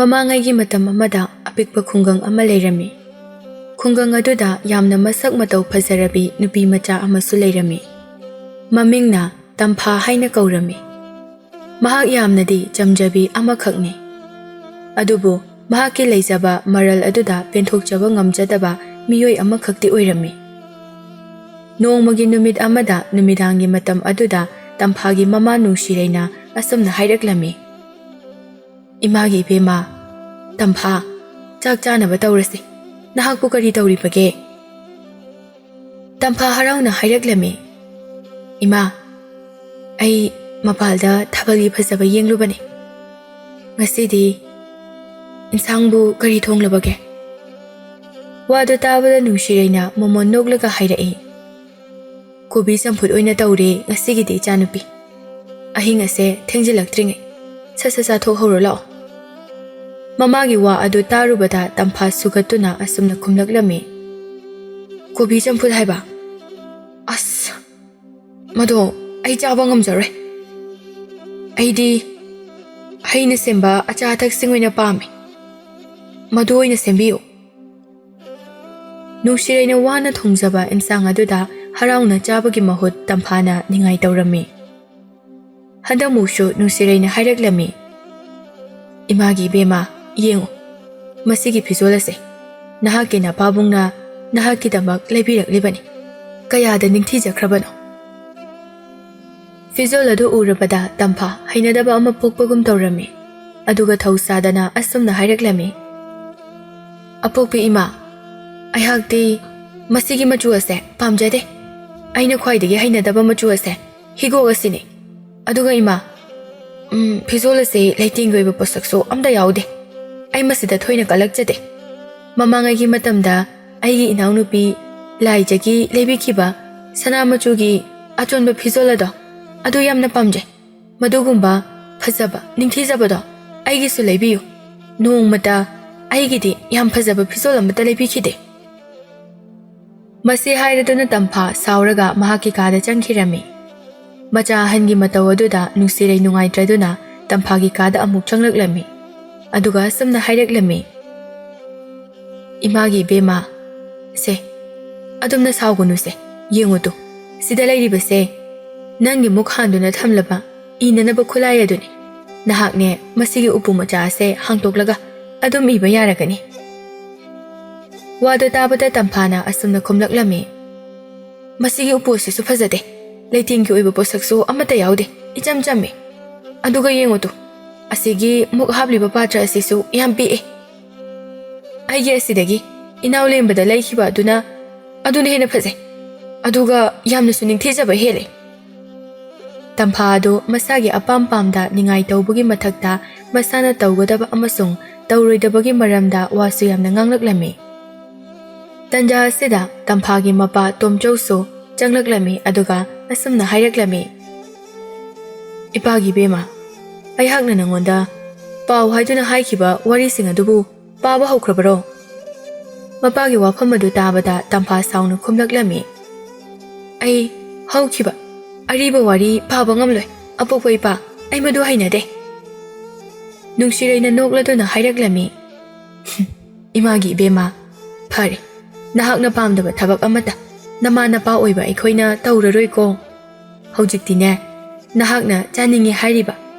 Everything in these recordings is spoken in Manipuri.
ꯃꯃꯥꯡꯉꯩꯒꯤ ꯃꯇꯝ ꯑꯃꯗ ꯑꯄꯤꯛꯄ ꯈꯨꯡꯒꯪ ꯑꯃ ꯂꯩꯔꯝꯃꯤ. ꯈꯨꯡꯒꯪ ꯑꯗꯨꯗ ꯌꯥꯝꯅ ꯃꯁꯛ ꯃꯇꯧ ꯐꯖꯔꯕꯤ ꯅꯨꯄꯤ ꯃꯆꯥ ꯑꯃꯁꯨ ꯂꯩꯔꯝꯃꯤ. ꯃꯃꯤꯡꯅ ꯇꯝꯐꯥ ꯍꯥꯏꯅ ꯀꯧꯔꯝꯃꯤ. ꯃꯍꯥꯛ ꯌꯥꯝꯅꯗꯤ ꯆꯝꯖꯕꯤ ꯑꯃꯈꯛꯅꯤ. ꯑꯗꯨꯕꯨ ꯃꯍꯥꯛꯀꯤ ꯂꯩꯖꯕ ꯃꯔꯜ ꯑꯗꯨꯗ ꯄꯦꯟꯊꯣꯛꯆꯕ ꯉꯝꯖꯗꯕ ꯃꯤꯑꯣꯏ ꯑꯃꯈꯛꯇꯤ ꯑꯣꯏꯔꯝꯃꯤ. ꯅꯣꯡꯃꯒꯤ ꯅꯨꯃꯤꯠ ꯑꯃꯗ ꯅꯨꯃꯤꯗꯥꯡꯒꯤ ꯃꯇꯝ ꯑꯗꯨꯗ ꯇꯝꯐꯥꯒꯤ ꯃꯃꯥ ꯅꯨꯡꯁꯤꯔꯩꯅ ꯑꯁꯨꯝꯅ ꯍꯥꯏꯔꯛꯂꯝꯃꯤ. "ꯏꯃꯥꯒꯤ ꯏꯕꯦꯝꯃ, ꯇꯝꯐꯥ, ꯆꯥꯛ ꯆꯥꯅꯕ ꯇꯧꯔꯁꯤ. ꯅꯍꯥꯛꯄꯨ ꯀꯔꯤ ꯇꯧꯔꯤꯕꯒꯦ?" ꯇꯝꯐꯥ ꯍꯔꯥꯎꯅ ꯍꯥꯏꯔꯛꯂꯝꯃꯤ. "ꯏꯃꯥ, ꯑꯩ ꯃꯄꯥꯜꯗ ꯊꯥꯕꯜꯒꯤ ꯐꯖꯕ ꯌꯦꯡꯂꯨꯕꯅꯤ. ꯉꯁꯤꯗꯤ ꯏꯟꯁꯥꯡꯕꯨ ꯀꯔꯤ ꯊꯣꯡꯂꯕꯒꯦ?" ꯋꯥꯗꯨ ꯇꯥꯕꯗ ꯅꯨꯡꯁꯤꯔꯩꯅ ꯃꯣꯃꯣꯟ ꯅꯣꯛꯂꯒ ꯍꯥꯏꯔꯛꯏ. "ꯀꯣꯕꯤ ꯆꯝꯐꯨꯠ ꯑꯣꯏꯅ ꯇꯧꯔꯦ ꯉꯁꯤꯒꯤꯗꯤ ꯏꯆꯥꯅꯨꯄꯤ. ꯑꯍꯤꯡ ꯑꯁꯦ ꯊꯦꯡꯖꯤꯜꯂꯛꯇ꯭ꯔꯤꯉꯩ ꯁꯠ ꯁꯠ ꯆꯥꯊꯣꯛꯍꯧꯔꯣ ꯂꯥꯛꯑꯣ." ꯃꯃꯥꯒꯤ ꯋꯥ ꯑꯗꯨ ꯇꯥꯔꯨꯕꯗ ꯇꯝꯐꯥ ꯁꯨꯒꯠꯇꯨꯅ ꯑꯁꯨꯝꯅ ꯈꯨꯝꯂꯛꯂꯝꯃꯤ. "ꯀꯣꯕꯤ ꯆꯝꯐꯨꯠ ꯍꯥꯏꯕ? ꯑꯁ, ꯃꯗꯣ ꯑꯩ ꯆꯥꯕ ꯉꯝꯖꯔꯣꯏ. ꯑꯩꯗꯤ ꯍꯩꯅ ꯁꯦꯝꯕ ꯑꯆꯥ ꯑꯊꯛꯁꯤꯡ ꯑꯣꯏꯅ ꯄꯥꯝꯃꯤ. ꯃꯗꯨ ꯑꯣꯏꯅ ꯁꯦꯝꯕꯤꯌꯨ." ꯅꯨꯡꯁꯤꯔꯩꯅ ꯋꯥꯅ ꯊꯣꯡꯖꯕ ꯏꯟꯁꯥꯡ ꯑꯗꯨꯗ ꯍꯔꯥꯎꯅ ꯆꯥꯕꯒꯤ ꯃꯍꯨꯠ ꯇꯝꯐꯥꯅ ꯅꯤꯡꯉꯥꯏ ꯇꯧꯔꯝꯃꯤ. ꯍꯟꯗꯛꯃꯨꯛꯁꯨ ꯅꯨꯡꯁꯤꯔꯩꯅ ꯍꯥꯏꯔꯛꯂꯝꯃꯤ. "ꯏꯃꯥꯒꯤ ꯏꯕꯦꯝꯃ, ꯌꯦꯡꯉꯨ, ꯃꯁꯤꯒꯤ ꯐꯤꯖꯣꯜ ꯑꯁꯦ ꯅꯍꯥꯛꯀꯤ ꯅꯄꯥꯕꯨꯡꯅ ꯅꯍꯥꯛꯀꯤꯗꯃꯛ ꯂꯩꯕꯤꯔꯛꯂꯤꯕꯅꯤ. ꯀꯌꯥꯗ ꯅꯤꯡꯊꯤꯖꯈ꯭ꯔꯕꯅꯣ." ꯐꯤꯖꯣꯜ ꯑꯗꯨ ꯎꯔꯕꯗ ꯇꯝꯐꯥ ꯍꯩꯅꯗꯕ ꯑꯃ ꯄꯣꯛꯄꯒꯨꯝ ꯇꯧꯔꯝꯃꯤ. ꯑꯗꯨꯒ ꯊꯧꯁꯥꯗꯅ ꯑꯁꯨꯝꯅ ꯍꯥꯏꯔꯛꯂꯝꯃꯤ. "ꯑꯄꯣꯛꯄꯤ ꯏꯃꯥ, ꯑꯩꯍꯥꯛꯇꯤ ꯃꯁꯤꯒꯤ ꯃꯆꯨ ꯑꯁꯦ ꯄꯥꯝꯖꯗꯦ. ꯑꯩꯅ ꯈ꯭ꯋꯥꯏꯗꯒꯤ ꯍꯩꯅꯗꯕ ꯃꯆꯨ ꯑꯁꯦ ꯍꯤꯒꯣꯛ ꯑꯁꯤꯅꯤ. ꯑꯗꯨꯒ ꯏꯃꯥ, ꯐꯤꯖꯣꯜ ꯑꯁꯤ ꯂꯩꯇꯦꯡꯒꯤ ꯑꯣꯏꯕ ꯄꯣꯠꯁꯛꯁꯨ ꯑꯝꯇ ꯌꯥꯎꯗꯦ. ꯑꯩ ꯃꯁꯤꯗ ꯊꯣꯏꯅ ꯀꯜꯂꯛꯆꯗꯦ. ꯃꯃꯥꯡꯉꯩꯒꯤ ꯃꯇꯝꯗ ꯑꯩꯒꯤ ꯏꯅꯥꯎꯅꯨꯄꯤ ꯂꯥꯏꯖꯒꯤ ꯂꯩꯕꯤꯈꯤꯕ ꯁꯅꯥ ꯃꯆꯨꯒꯤ ꯑꯆꯣꯟꯕ ꯐꯤꯖꯣꯜ ꯑꯗꯨ ꯌꯥꯝꯅ ꯄꯥꯝꯖꯩ. ꯃꯗꯨꯒꯨꯝꯕ ꯐꯖꯕ ꯅꯤꯡꯊꯤꯖꯕꯗꯣ ꯑꯩꯒꯤꯁꯨ ꯂꯩꯕꯤꯌꯨ. ꯅꯣꯡꯃꯇ ꯑꯩꯒꯤꯗꯤ ꯌꯥꯝ ꯐꯖꯕ ꯐꯤꯖꯣꯜ ꯑꯃꯠꯇ ꯂꯩꯕꯤꯈꯤꯗꯦ." ꯃꯁꯤ ꯍꯥꯏꯔꯗꯨꯅ ꯇꯝꯐꯥ ꯁꯥꯎꯔꯒ ꯃꯍꯥꯛꯀꯤ ꯀꯥꯗ ꯆꯪꯈꯤꯔꯝꯃꯤ. ꯃꯆꯥ ꯑꯍꯟꯒꯤ ꯃꯇꯧ ꯑꯗꯨꯗ ꯅꯨꯡꯁꯤꯔꯩ ꯅꯨꯡꯉꯥꯏꯇ꯭ꯔꯗꯨꯅ ꯇꯝꯐꯥꯒꯤ ꯀꯥꯗ ꯑꯃꯨꯛ ꯆꯪꯂꯛꯂꯝꯃꯤ. ꯑꯗꯨꯒ ꯑꯁꯨꯝꯅ ꯍꯥꯏꯔꯛꯂꯝꯃꯤ. "ꯏꯃꯥꯒꯤ ꯏꯕꯦꯝꯃ, ꯁꯦ, ꯑꯗꯨꯝꯅ ꯁꯥꯎꯒꯅꯨꯁꯦ. ꯌꯦꯡꯉꯨꯇꯨ, ꯁꯤꯗ ꯂꯩꯔꯤꯕꯁꯦ ꯅꯪꯒꯤ ꯃꯨꯛ ꯍꯥꯟꯗꯨꯅ ꯊꯝꯂꯕ ꯏꯅꯅꯕ ꯈꯨꯠꯂꯥꯏ ꯑꯗꯨꯅꯤ. ꯅꯍꯥꯛꯅꯦ ꯃꯁꯤꯒꯤ ꯎꯄꯨ ꯃꯆꯥ ꯑꯁꯦ ꯍꯥꯡꯇꯣꯛꯂꯒ ꯑꯗꯨꯝ ꯏꯕ ꯌꯥꯔꯒꯅꯤ." ꯋꯥꯗꯨ ꯇꯥꯕꯗ ꯇꯝꯐꯥꯅ ꯑꯁꯨꯝꯅ ꯈꯨꯝꯂꯛꯂꯝꯃꯤ. "ꯃꯁꯤꯒꯤ ꯎꯄꯨ ꯑꯁꯤꯁꯨ ꯐꯖꯗꯦ. ꯂꯩꯇꯦꯡꯒꯤ ꯑꯣꯏꯕ ꯄꯣꯠꯁꯛꯁꯨ ꯑꯃꯠꯇ ꯌꯥꯎꯗꯦ. ꯏꯆꯝ ꯆꯝꯃꯤ. ꯑꯗꯨꯒ ꯌꯦꯡꯉꯨꯇꯨ, ꯑꯁꯤꯒꯤ ꯃꯨꯛ ꯍꯥꯞꯂꯤꯕ ꯄꯥꯇ꯭ꯔ ꯑꯁꯤꯁꯨ ꯌꯥꯝ ꯄꯤꯛꯏ. ꯑꯩꯒꯤ ꯑꯁꯤꯗꯒꯤ ꯏꯅꯥꯎ ꯂꯦꯝꯕꯗ ꯂꯩꯈꯤꯕ ꯑꯗꯨꯅ ꯍꯦꯟꯅ ꯐꯖꯩ. ꯑꯗꯨꯒ ꯌꯥꯝꯅꯁꯨ ꯅꯤꯡꯊꯤꯖꯕ ꯍꯦꯜꯂꯤ." ꯇꯝꯐꯥ ꯑꯗꯨ ꯃꯁꯥꯒꯤ ꯑꯄꯥꯝ ꯄꯥꯝꯗ ꯅꯤꯡꯉꯥꯏ ꯇꯧꯕꯒꯤ ꯃꯊꯛꯇ ꯃꯁꯥꯅ ꯇꯧꯒꯗꯕ ꯑꯃꯁꯨꯡ ꯇꯧꯔꯣꯏꯗꯕꯒꯤ ꯃꯔꯝꯗ ꯋꯥꯁꯨ ꯌꯥꯝꯅ ꯉꯥꯡꯂꯛꯂꯝꯃꯤ. ꯇꯟꯖꯥ ꯑꯁꯤꯗ ꯇꯝꯐꯥꯒꯤ ꯃꯄꯥ ꯇꯣꯝꯆꯧꯁꯨ ꯆꯪꯂꯛꯂꯝꯃꯤ. ꯑꯗꯨꯒ ꯑꯁꯨꯝꯅ ꯍꯥꯏꯔꯛꯂꯝꯃꯤ. "ꯏꯄꯥꯒꯤ ꯏꯕꯦꯝꯃ, ꯑꯩꯍꯥꯛꯅ ꯅꯉꯣꯟꯗ ꯄꯥꯎ ꯍꯥꯏꯗꯨꯅ ꯍꯥꯏꯈꯤꯕ ꯋꯥꯔꯤꯁꯤꯡ ꯑꯗꯨꯕꯨ ꯄꯥꯕ ꯍꯧꯈ꯭ꯔꯕꯔꯣ?" ꯃꯄꯥꯒꯤ ꯋꯥꯐꯝ ꯑꯗꯨ ꯇꯥꯕꯗ ꯇꯝꯐꯥ ꯁꯥꯎꯅ ꯈꯨꯝꯂꯛꯂꯝꯃꯤ. "ꯑꯩ ꯍꯧꯈꯤꯕ ꯑꯔꯤꯕ ꯋꯥꯔꯤ ꯄꯥꯕ ꯉꯝꯂꯣꯏ, ꯑꯄꯣꯛꯄ ꯏꯄꯥ. ꯑꯩ ꯃꯗꯨ ꯍꯩꯅꯗꯦ." ꯅꯨꯡꯁꯤꯔꯩꯅ ꯅꯣꯛꯂꯗꯨꯅ ꯍꯥꯏꯔꯛꯂꯝꯃꯤ. "ꯏꯃꯥꯒꯤ ꯏꯕꯦꯝꯃ, ꯐꯔꯦ, ꯅꯍꯥꯛꯅ ꯄꯥꯝꯗꯕ ꯊꯕꯛ ꯑꯃꯠꯇ ꯅꯃꯥ ꯅꯄꯥ ꯑꯣꯏꯕ ꯑꯩꯈꯣꯏꯅ ꯇꯧꯔꯔꯣꯏꯀꯣ. ꯍꯧꯖꯤꯛꯇꯤꯅꯦ, ꯅꯍꯥꯛꯅ ꯆꯥꯅꯤꯡꯉꯦ ꯍꯥꯏꯔꯤꯕ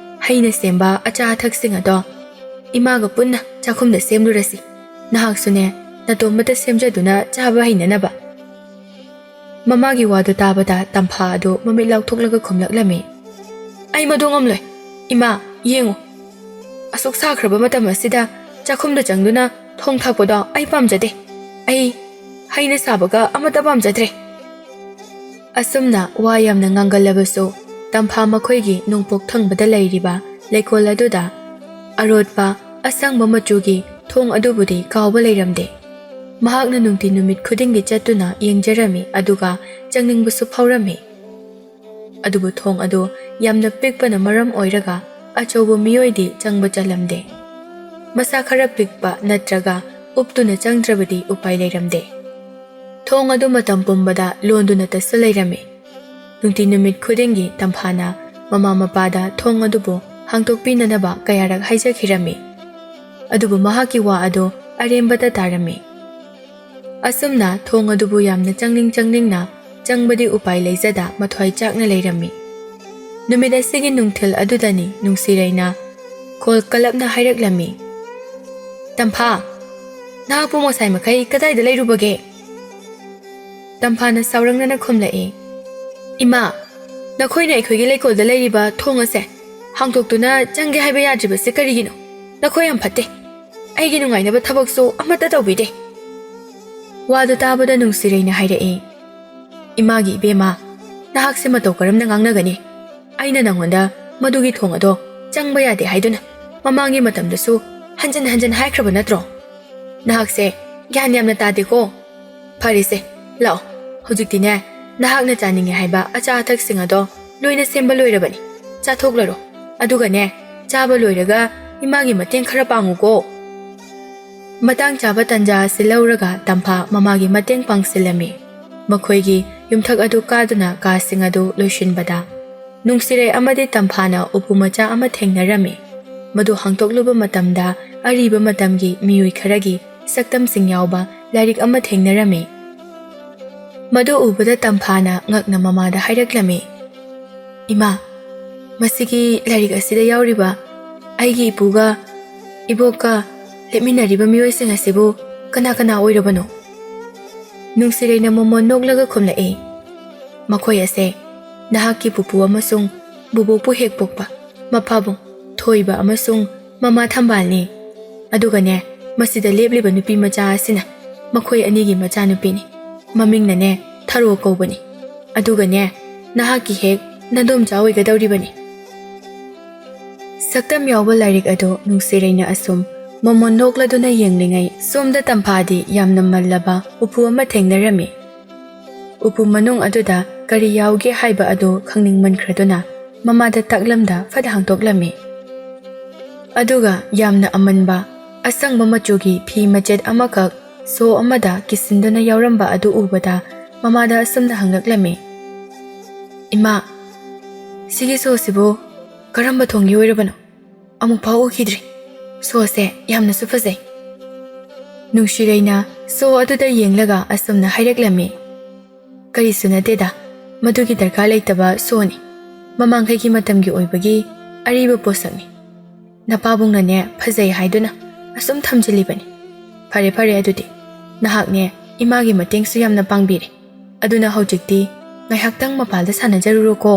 ꯍꯩꯅ ꯁꯦꯝꯕ ꯑꯆꯥ ꯑꯊꯛꯁꯤꯡ ꯑꯗꯣ ꯏꯃꯥꯒ ꯄꯨꯟꯅ ꯆꯥꯛꯈꯨꯝꯗ ꯁꯦꯝꯂꯨꯔꯁꯤ. ꯅꯍꯥꯛꯁꯨꯅꯦ ꯅꯇꯣꯝꯇ ꯁꯦꯝꯖꯗꯨꯅ ꯆꯥꯕ ꯍꯩꯅꯅꯕ." ꯃꯃꯥꯒꯤ ꯋꯥꯗꯨ ꯇꯥꯕꯗ ꯇꯝꯐꯥ ꯑꯗꯨ ꯃꯃꯤꯠ ꯂꯥꯎꯊꯣꯛꯂꯒ ꯈꯨꯝꯂꯛꯂꯝꯃꯤ. "ꯑꯩ ꯃꯗꯨ ꯉꯝꯂꯣꯏ. ꯏꯃꯥ, ꯌꯦꯡꯉꯨ, ꯑꯁꯨꯛ ꯁꯥꯈ꯭ꯔꯕ ꯃꯇꯝ ꯑꯁꯤꯗ ꯆꯥꯛꯈꯨꯝꯗ ꯆꯪꯗꯨꯅ ꯊꯣꯡ ꯊꯥꯛꯄꯗꯣ ꯑꯩ ꯄꯥꯝꯖꯗꯦ. ꯑꯩ ꯍꯩꯅ ꯁꯥꯕꯒ ꯑꯃꯠꯇ ꯄꯥꯝꯖꯗ꯭ꯔꯦ." ꯑꯁꯨꯝꯅ ꯋꯥ ꯌꯥꯝꯅ ꯉꯥꯡꯒꯜꯂꯕꯁꯨ ꯇꯝꯐꯥ ꯃꯈꯣꯏꯒꯤ ꯅꯣꯡꯄꯣꯛ ꯊꯪꯕꯗ ꯂꯩꯔꯤꯕ ꯂꯩꯀꯣꯜ ꯑꯗꯨꯗ ꯑꯔꯣꯠꯄ ꯑꯁꯪꯕ ꯃꯆꯨꯒꯤ ꯊꯣꯡ ꯑꯗꯨꯕꯨꯗꯤ ꯀꯥꯎꯕ ꯂꯩꯔꯝꯗꯦ. ꯃꯍꯥꯛꯅ ꯅꯨꯡꯇꯤ ꯅꯨꯃꯤꯠ ꯈꯨꯗꯤꯡꯒꯤ ꯆꯠꯇꯨꯅ ꯌꯦꯡꯖꯔꯝꯃꯤ. ꯑꯗꯨꯒ ꯆꯪꯅꯤꯡꯕꯁꯨ ꯐꯥꯎꯔꯝꯃꯤ. ꯑꯗꯨꯕꯨ ꯊꯣꯡ ꯑꯗꯨ ꯌꯥꯝꯅ ꯄꯤꯛꯄꯅ ꯃꯔꯝ ꯑꯣꯏꯔꯒ ꯑꯆꯧꯕ ꯃꯤꯑꯣꯏꯗꯤ ꯆꯪꯕ ꯆꯜꯂꯝꯗꯦ. ꯃꯁꯥ ꯈꯔ ꯄꯤꯛꯄ ꯅꯠꯇ꯭ꯔꯒ ꯎꯞꯇꯨꯅ ꯆꯪꯗ꯭ꯔꯕꯗꯤ ꯎꯄꯥꯏ ꯂꯩꯔꯝꯗꯦ. ꯊꯣꯡ ꯑꯗꯨ ꯃꯇꯝ ꯄꯨꯝꯕꯗ ꯂꯣꯟꯗꯨꯅꯇꯁꯨ ꯂꯩꯔꯝꯃꯤ. ꯅꯨꯡꯇꯤ ꯅꯨꯃꯤꯠ ꯈꯨꯗꯤꯡꯒꯤ ꯇꯝꯐꯥꯅ ꯃꯃꯥ ꯃꯄꯥꯗ ꯊꯣꯡ ꯑꯗꯨꯕꯨ ꯍꯥꯡꯇꯣꯛꯄꯤꯅꯅꯕ ꯀꯌꯥꯔꯛ ꯍꯥꯏꯖꯈꯤꯔꯝꯃꯤ. ꯑꯗꯨꯕꯨ ꯃꯍꯥꯛꯀꯤ ꯋꯥ ꯑꯗꯨ ꯑꯔꯦꯝꯕꯗ ꯇꯥꯔꯝꯃꯤ꯫ ꯑꯁꯨꯝꯅ ꯊꯣꯡ ꯑꯗꯨꯕꯨ ꯌꯥꯝꯅ ꯆꯪꯅꯤꯡꯅ ꯆꯪꯕꯗꯤ ꯎꯄꯥꯏ ꯂꯩꯖꯗ ꯃꯊ꯭ꯋꯥꯏ ꯆꯥꯛꯅ ꯂꯩꯔꯝꯃꯤ꯫ ꯅꯨꯃꯤꯠ ꯑꯁꯤꯒꯤ ꯅꯨꯡꯊꯤꯜ ꯑꯗꯨꯗꯅꯤ ꯅꯨꯡꯁꯤꯔꯩꯅ ꯀꯣꯜ ꯀꯂꯞꯅ ꯍꯥꯏꯔꯛꯂꯝꯃꯤ꯫ ꯇꯝꯐꯥ, ꯅꯍꯥꯛꯄꯨ ꯉꯁꯥꯏ ꯃꯈꯩ ꯀꯗꯥꯏꯗ ꯂꯩꯔꯨꯕꯒꯦ? ꯇꯝꯐꯥꯅ ꯁꯥꯎꯔꯪꯅꯅ ꯈꯨꯝꯂꯛꯏ꯫ ꯏꯃꯥ, ꯅꯈꯣꯏꯅ ꯑꯩꯈꯣꯏꯒꯤ ꯂꯩꯀꯣꯜꯗ ꯂꯩꯔꯤꯕ ꯊꯣꯡ ꯑꯁꯦ ꯍꯥꯡꯗꯣꯛꯇꯨꯅ ꯆꯪꯒꯦ ꯍꯥꯏꯕ ꯌꯥꯗ꯭ꯔꯤꯕꯁꯦ ꯀꯔꯤꯒꯤꯅꯣ? ꯅꯈꯣꯏ ꯌꯥꯝ ꯐꯠꯇꯦ꯫ ꯑꯩꯒꯤ ꯅꯨꯡꯉꯥꯏꯅꯕ ꯊꯕꯛꯁꯨ ꯑꯃꯠꯇ ꯇꯧꯕꯤꯗꯦ꯫ ꯋꯥꯗꯨ ꯇꯥꯕꯗ ꯅꯨꯡꯁꯤꯔꯩꯅ ꯍꯥꯏꯔꯛꯏ꯫ ꯏꯃꯥꯒꯤ ꯏꯕꯦꯝꯃ, ꯅꯍꯥꯛꯁꯦ ꯃꯇꯧ ꯀꯔꯝꯅ ꯉꯥꯡꯅꯒꯅꯤ? ꯑꯩꯅ ꯅꯉꯣꯟꯗ ꯃꯗꯨꯒꯤ ꯊꯣꯡ ꯑꯗꯣ ꯆꯪꯕ ꯌꯥꯗꯦ ꯍꯥꯏꯗꯨꯅ ꯃꯃꯥꯡꯒꯤ ꯃꯇꯝꯗꯁꯨ ꯍꯟꯖꯟ ꯍꯥꯏꯈ꯭ꯔꯕ ꯅꯠꯇ꯭ꯔꯣ? ꯅꯍꯥꯛꯁꯦ ꯒ꯭ꯌꯥꯟ ꯌꯥꯝꯅ ꯇꯥꯗꯦꯀꯣ꯫ ꯐꯔꯦꯁꯦ, ꯂꯥꯛꯑꯣ, ꯍꯧꯖꯤꯛꯇꯤꯅꯦ ꯅꯍꯥꯛꯅ ꯆꯥꯅꯤꯡꯉꯦ ꯍꯥꯏꯕ ꯑꯆꯥ ꯑꯊꯛꯁꯤꯡ ꯑꯗꯣ ꯂꯣꯏꯅ ꯁꯦꯝꯕ ꯂꯣꯏꯔꯕꯅꯤ꯫ ꯆꯥꯊꯣꯛꯂꯔꯣ, ꯑꯗꯨꯒꯅꯦ ꯆꯥꯕ ꯂꯣꯏꯔꯒ ꯏꯃꯥꯒꯤ ꯃꯇꯦꯡ ꯈꯔ ꯄꯥꯡꯉꯨꯀꯣ꯫ ꯃꯇꯥꯡ ꯆꯥꯕ ꯇꯟꯖꯥ ꯑꯁꯤ ꯂꯧꯔꯒ ꯇꯝꯐꯥ ꯃꯃꯥꯒꯤ ꯃꯇꯦꯡ ꯄꯥꯡꯁꯤꯜꯂꯝꯃꯤ꯫ ꯃꯈꯣꯏꯒꯤ ꯌꯨꯝꯊꯛ ꯑꯗꯨ ꯀꯥꯗꯨꯅ ꯀꯥꯁꯤꯡ ꯑꯗꯨ ꯂꯣꯏꯁꯤꯟꯕꯗ ꯅꯨꯡꯁꯤꯔꯩ ꯑꯃꯗꯤ ꯇꯝꯐꯥꯅ ꯎꯄꯨ ꯃꯆꯥ ꯑꯃ ꯊꯦꯡꯅꯔꯝꯃꯤ꯫ ꯃꯗꯨ ꯍꯥꯡꯇꯣꯛꯂꯨꯕ ꯃꯇꯝꯗ ꯑꯔꯤꯕ ꯃꯇꯝꯒꯤ ꯃꯤꯑꯣꯏ ꯈꯔꯒꯤ ꯁꯛꯇꯝꯁꯤꯡ ꯌꯥꯎꯕ ꯂꯥꯏꯔꯤꯛ ꯑꯃ ꯊꯦꯡꯅꯔꯝꯃꯤ꯫ ꯃꯗꯨ ꯎꯕꯗ ꯇꯝꯐꯥꯅ ꯉꯛꯅ ꯃꯃꯥꯗ ꯍꯥꯏꯔꯛꯂꯝꯃꯤ꯫ ꯏꯃꯥ, ꯃꯁꯤꯒꯤ ꯂꯥꯏꯔꯤꯛ ꯑꯁꯤꯗ ꯌꯥꯎꯔꯤꯕ ꯑꯩꯒꯤ ꯏꯄꯨꯒ ꯏꯕꯣꯛꯀ ꯂꯦꯞꯃꯤꯟꯅꯔꯤꯕ ꯃꯤꯑꯣꯏꯁꯤꯡ ꯑꯁꯤꯕꯨ ꯀꯅꯥ ꯑꯣꯏꯔꯕꯅꯣ? ꯅꯨꯡꯁꯤꯔꯩꯅ ꯃꯣꯃꯣꯟ ꯅꯣꯛꯂꯒ ꯈꯨꯝꯂꯛꯏ꯫ ꯃꯈꯣꯏ ꯑꯁꯦ ꯅꯍꯥꯛꯀꯤ ꯄꯨꯄꯨ ꯑꯃꯁꯨꯡ ꯕꯨꯕꯣꯛꯄꯨ ꯍꯦꯛ ꯄꯣꯛꯄ ꯃꯄꯥꯕꯨꯡ ꯊꯣꯏꯕ ꯑꯃꯁꯨꯡ ꯃꯃꯥ ꯊꯝꯕꯥꯜꯅꯤ꯫ ꯑꯗꯨꯒꯅꯦ ꯃꯁꯤꯗ ꯂꯦꯞꯂꯤꯕ ꯅꯨꯄꯤ ꯃꯆꯥ ꯑꯁꯤꯅ ꯃꯈꯣꯏ ꯑꯅꯤꯒꯤ ꯃꯆꯥꯅꯨꯄꯤꯅꯤ꯫ ꯃꯃꯤꯡꯅꯅꯦ ꯊꯔꯣ ꯀꯧꯕꯅꯤ꯫ ꯑꯗꯨꯒꯅꯦ ꯅꯍꯥꯛꯀꯤ ꯍꯦꯛ ꯅꯗꯣꯝꯆꯥ ꯑꯣꯏꯒꯗꯧꯔꯤꯕꯅꯤ꯫ ꯁꯛꯇꯝ ꯌꯥꯎꯕ ꯂꯥꯏꯔꯤꯛ ꯑꯗꯨ ꯅꯨꯡꯁꯤꯔꯩꯅ ꯑꯁꯨꯝ ꯃꯣꯃꯣꯟ ꯅꯣꯛꯂꯗꯨꯅ ꯌꯦꯡꯂꯤꯉꯩ ꯁꯣꯝꯗ ꯇꯝꯐꯥꯗꯤ ꯌꯥꯝꯅ ꯃꯜꯂꯕ ꯎꯄꯨ ꯑꯃ ꯊꯦꯡꯅꯔꯝꯃꯤ꯫ ꯎꯄꯨ ꯃꯅꯨꯡ ꯑꯗꯨꯗ ꯀꯔꯤ ꯌꯥꯎꯒꯦ ꯍꯥꯏꯕ ꯑꯗꯨ ꯈꯪꯅꯤꯡꯃꯟꯈ꯭ꯔꯗꯨꯅ ꯃꯃꯥꯗ ꯇꯥꯛꯂꯝꯗ ꯐꯠ ꯍꯥꯡꯇꯣꯛꯂꯝꯃꯤ꯫ ꯑꯗꯨꯒ ꯌꯥꯝꯅ ꯑꯃꯟꯕ ꯑꯁꯪꯕ ꯃꯆꯨꯒꯤ ꯐꯤ ꯃꯆꯦꯠ ꯑꯃꯈꯛ ꯁꯣ ꯑꯃꯗ ꯀꯤꯁꯤꯟꯗꯨꯅ ꯌꯥꯎꯔꯝꯕ ꯑꯗꯨ ꯎꯕꯗ ꯃꯃꯥꯗ ꯑꯁꯨꯝꯅ ꯍꯪꯂꯛꯂꯝꯃꯤ꯫ ꯏꯃꯥ, ꯁꯤꯒꯤ ꯁꯣꯁꯤꯕꯨ ꯀꯔꯝꯕ ꯊꯣꯡꯒꯤ ꯑꯣꯏꯔꯕꯅꯣ? ꯑꯃꯨꯛꯐꯥꯎ ꯎꯈꯤꯗ꯭ꯔꯤ꯫ ꯁꯣꯁꯦ ꯌꯥꯝꯅꯁꯨ ꯐꯖꯩ꯫ ꯅꯨꯡꯁꯤꯔꯩꯅ ꯁꯣ ꯑꯗꯨꯗ ꯌꯦꯡꯂꯒ ꯑꯁꯨꯝꯅ ꯍꯥꯏꯔꯛꯂꯝꯃꯤ꯫ ꯀꯔꯤꯁꯨ ꯅꯠꯇꯦꯗ, ꯃꯗꯨꯒꯤ ꯗꯔꯀꯥꯔ ꯂꯩꯇꯕ ꯁꯣꯅꯤ꯫ ꯃꯃꯥꯡꯈꯩꯒꯤ ꯃꯇꯝꯒꯤ ꯑꯣꯏꯕꯒꯤ ꯑꯔꯤꯕ ꯄꯣꯠꯁꯛꯅꯤ꯫ ꯅꯄꯥꯕꯨꯡꯅꯅꯦ ꯐꯖꯩ ꯍꯥꯏꯗꯨꯅ ꯑꯁꯨꯝ ꯊꯝꯖꯤꯜꯂꯤꯕꯅꯤ꯫ ꯐꯔꯦ ꯑꯗꯨꯗꯤ ꯅꯍꯥꯛꯅꯦ ꯏꯃꯥꯒꯤ ꯃꯇꯦꯡꯁꯨ ꯌꯥꯝꯅ ꯄꯥꯡꯕꯤꯔꯦ꯫ ꯑꯗꯨꯅ ꯍꯧꯖꯤꯛꯇꯤ ꯉꯥꯏꯍꯥꯛꯇꯪ ꯃꯄꯥꯜꯗ ꯁꯥꯟꯅꯖꯔꯨꯔꯣꯀꯣ꯫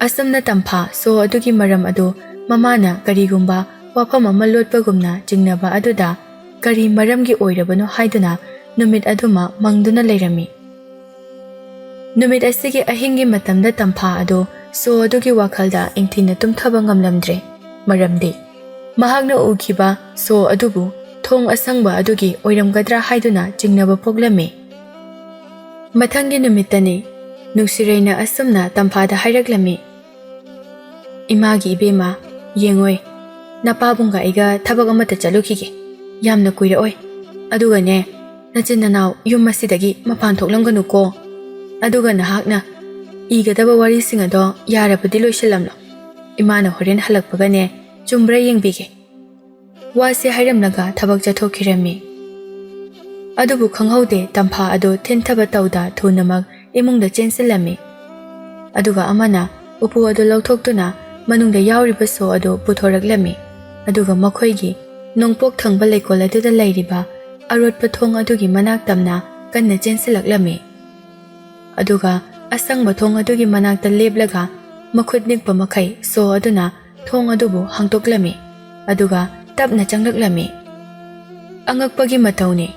ꯑꯁꯨꯝꯅ ꯇꯝꯐꯥ ꯁꯣ ꯑꯗꯨꯒꯤ ꯃꯔꯝ ꯑꯗꯨ ꯃꯃꯥꯅ ꯀꯔꯤꯒꯨꯝꯕ ꯋꯥꯐꯝ ꯑꯃ ꯂꯣꯠꯄꯒꯨꯝꯅ ꯆꯤꯡꯅꯕ ꯑꯗꯨꯗ ꯀꯔꯤ ꯃꯔꯝꯒꯤ ꯑꯣꯏꯔꯕꯅꯣ ꯍꯥꯏꯗꯨꯅ ꯅꯨꯃꯤꯠ ꯑꯗꯨꯃ ꯃꯪꯗꯨꯅ ꯂꯩꯔꯝꯃꯤ꯫ ꯅꯨꯃꯤꯠ ꯑꯁꯤꯒꯤ ꯑꯍꯤꯡꯒꯤ ꯃꯇꯝꯗ ꯇꯝꯐꯥ ꯑꯗꯨ ꯁꯣ ꯑꯗꯨꯒꯤ ꯋꯥꯈꯜꯗ ꯏꯪꯊꯤꯅ ꯇꯨꯝꯊꯕ ꯉꯝꯂꯝꯗ꯭ꯔꯦ꯫ ꯃꯔꯝꯗꯤ ꯃꯍꯥꯛꯅ ꯎꯈꯤꯕ ꯁꯣ ꯑꯗꯨꯕꯨ ꯊꯣꯡ ꯑꯁꯪꯕ ꯑꯗꯨꯒꯤ ꯑꯣꯏꯔꯝꯒꯗ꯭ꯔꯥ ꯍꯥꯏꯗꯨꯅ ꯆꯤꯡꯅꯕ ꯄꯣꯛꯂꯝꯃꯤ꯫ ꯃꯊꯪꯒꯤ ꯅꯨꯃꯤꯠꯇꯅꯤ ꯅꯨꯡꯁꯤꯔꯩꯅ ꯑꯁꯨꯝꯅ ꯇꯝꯐꯥꯗ ꯍꯥꯏꯔꯛꯂꯝꯃꯤ꯫ ꯏꯃꯥꯒꯤ ꯏꯕꯦꯝꯃ, ꯌꯦꯡꯉꯣꯏ, ꯅꯄꯥꯕꯨꯡꯒ ꯑꯩꯒ ꯊꯕꯛ ꯑꯃꯠꯇ ꯆꯠꯂꯨꯈꯤꯒꯦ꯫ ꯌꯥꯝꯅ ꯀꯨꯏꯔꯛꯑꯣꯏ꯫ ꯑꯗꯨꯒꯅꯦ ꯅꯆꯤꯟ ꯅꯅꯥꯎ ꯌꯨꯝ ꯑꯁꯤꯗꯒꯤ ꯃꯄꯥꯟ ꯊꯣꯛꯂꯝꯒꯅꯨꯀꯣ꯫ ꯑꯗꯨꯒ ꯅꯍꯥꯛꯅ ꯏꯒꯗꯕ ꯋꯥꯔꯤꯁꯤꯡ ꯑꯗꯣ ꯌꯥꯔꯕꯗꯤ ꯂꯣꯏꯁꯤꯜꯂꯝꯂꯣ꯫ ꯏꯃꯥꯅ ꯍꯣꯔꯦꯟ ꯍꯜꯂꯛꯄꯒꯅꯦ ꯆꯨꯝꯕ꯭ꯔꯥ ꯌꯦꯡꯕꯤꯒꯦ꯫ ꯋꯥꯁꯦ ꯍꯥꯏꯔꯝꯂꯒ ꯊꯕꯛ ꯆꯠꯊꯣꯛꯈꯤꯔꯝꯃꯤ꯫ ꯑꯗꯨꯕꯨ ꯈꯪꯍꯧꯗꯦ ꯇꯝꯐꯥ ꯑꯗꯨ ꯊꯤꯟꯊꯕ ꯇꯧꯗ ꯊꯨꯅꯃꯛ ꯏꯃꯨꯡꯗ ꯆꯦꯟꯁꯤꯜꯂꯝꯃꯤ꯫ ꯑꯗꯨꯒ ꯑꯃꯅ ꯎꯄꯨ ꯑꯗꯨ ꯂꯧꯊꯣꯛꯇꯨꯅ ꯃꯅꯨꯡꯗ ꯌꯥꯎꯔꯤꯕ ꯁꯣ ꯑꯗꯨ ꯄꯨꯊꯣꯔꯛꯂꯝꯃꯤ꯫ ꯑꯗꯨꯒ ꯃꯈꯣꯏꯒꯤ ꯅꯣꯡꯄꯣꯛ ꯊꯪꯕ ꯂꯩꯀꯣꯜ ꯑꯗꯨꯗ ꯂꯩꯔꯤꯕ ꯑꯔꯣꯠꯄ ꯊꯣꯡ ꯑꯗꯨꯒꯤ ꯃꯅꯥꯛ ꯇꯝꯅ ꯀꯟꯅ ꯆꯦꯟꯁꯤꯜꯂꯛꯂꯝꯃꯤ꯫ ꯑꯗꯨꯒ ꯑꯁꯪꯕ ꯊꯣꯡ ꯑꯗꯨꯒꯤ ꯃꯅꯥꯛꯇ ꯂꯦꯞꯂꯒ ꯃꯈꯨꯠ ꯅꯤꯛꯄ ꯃꯈꯩ ꯁꯣ ꯑꯗꯨꯅ ꯊꯣꯡ ꯑꯗꯨꯕꯨ ꯍꯥꯡꯇꯣꯛꯂꯝꯃꯤ꯫ ꯑꯗꯨꯒ ꯇꯞꯅ ꯆꯪꯂꯛꯂꯝꯃꯤ꯫ ꯑꯉꯛꯄꯒꯤ ꯃꯇꯧꯅꯤ,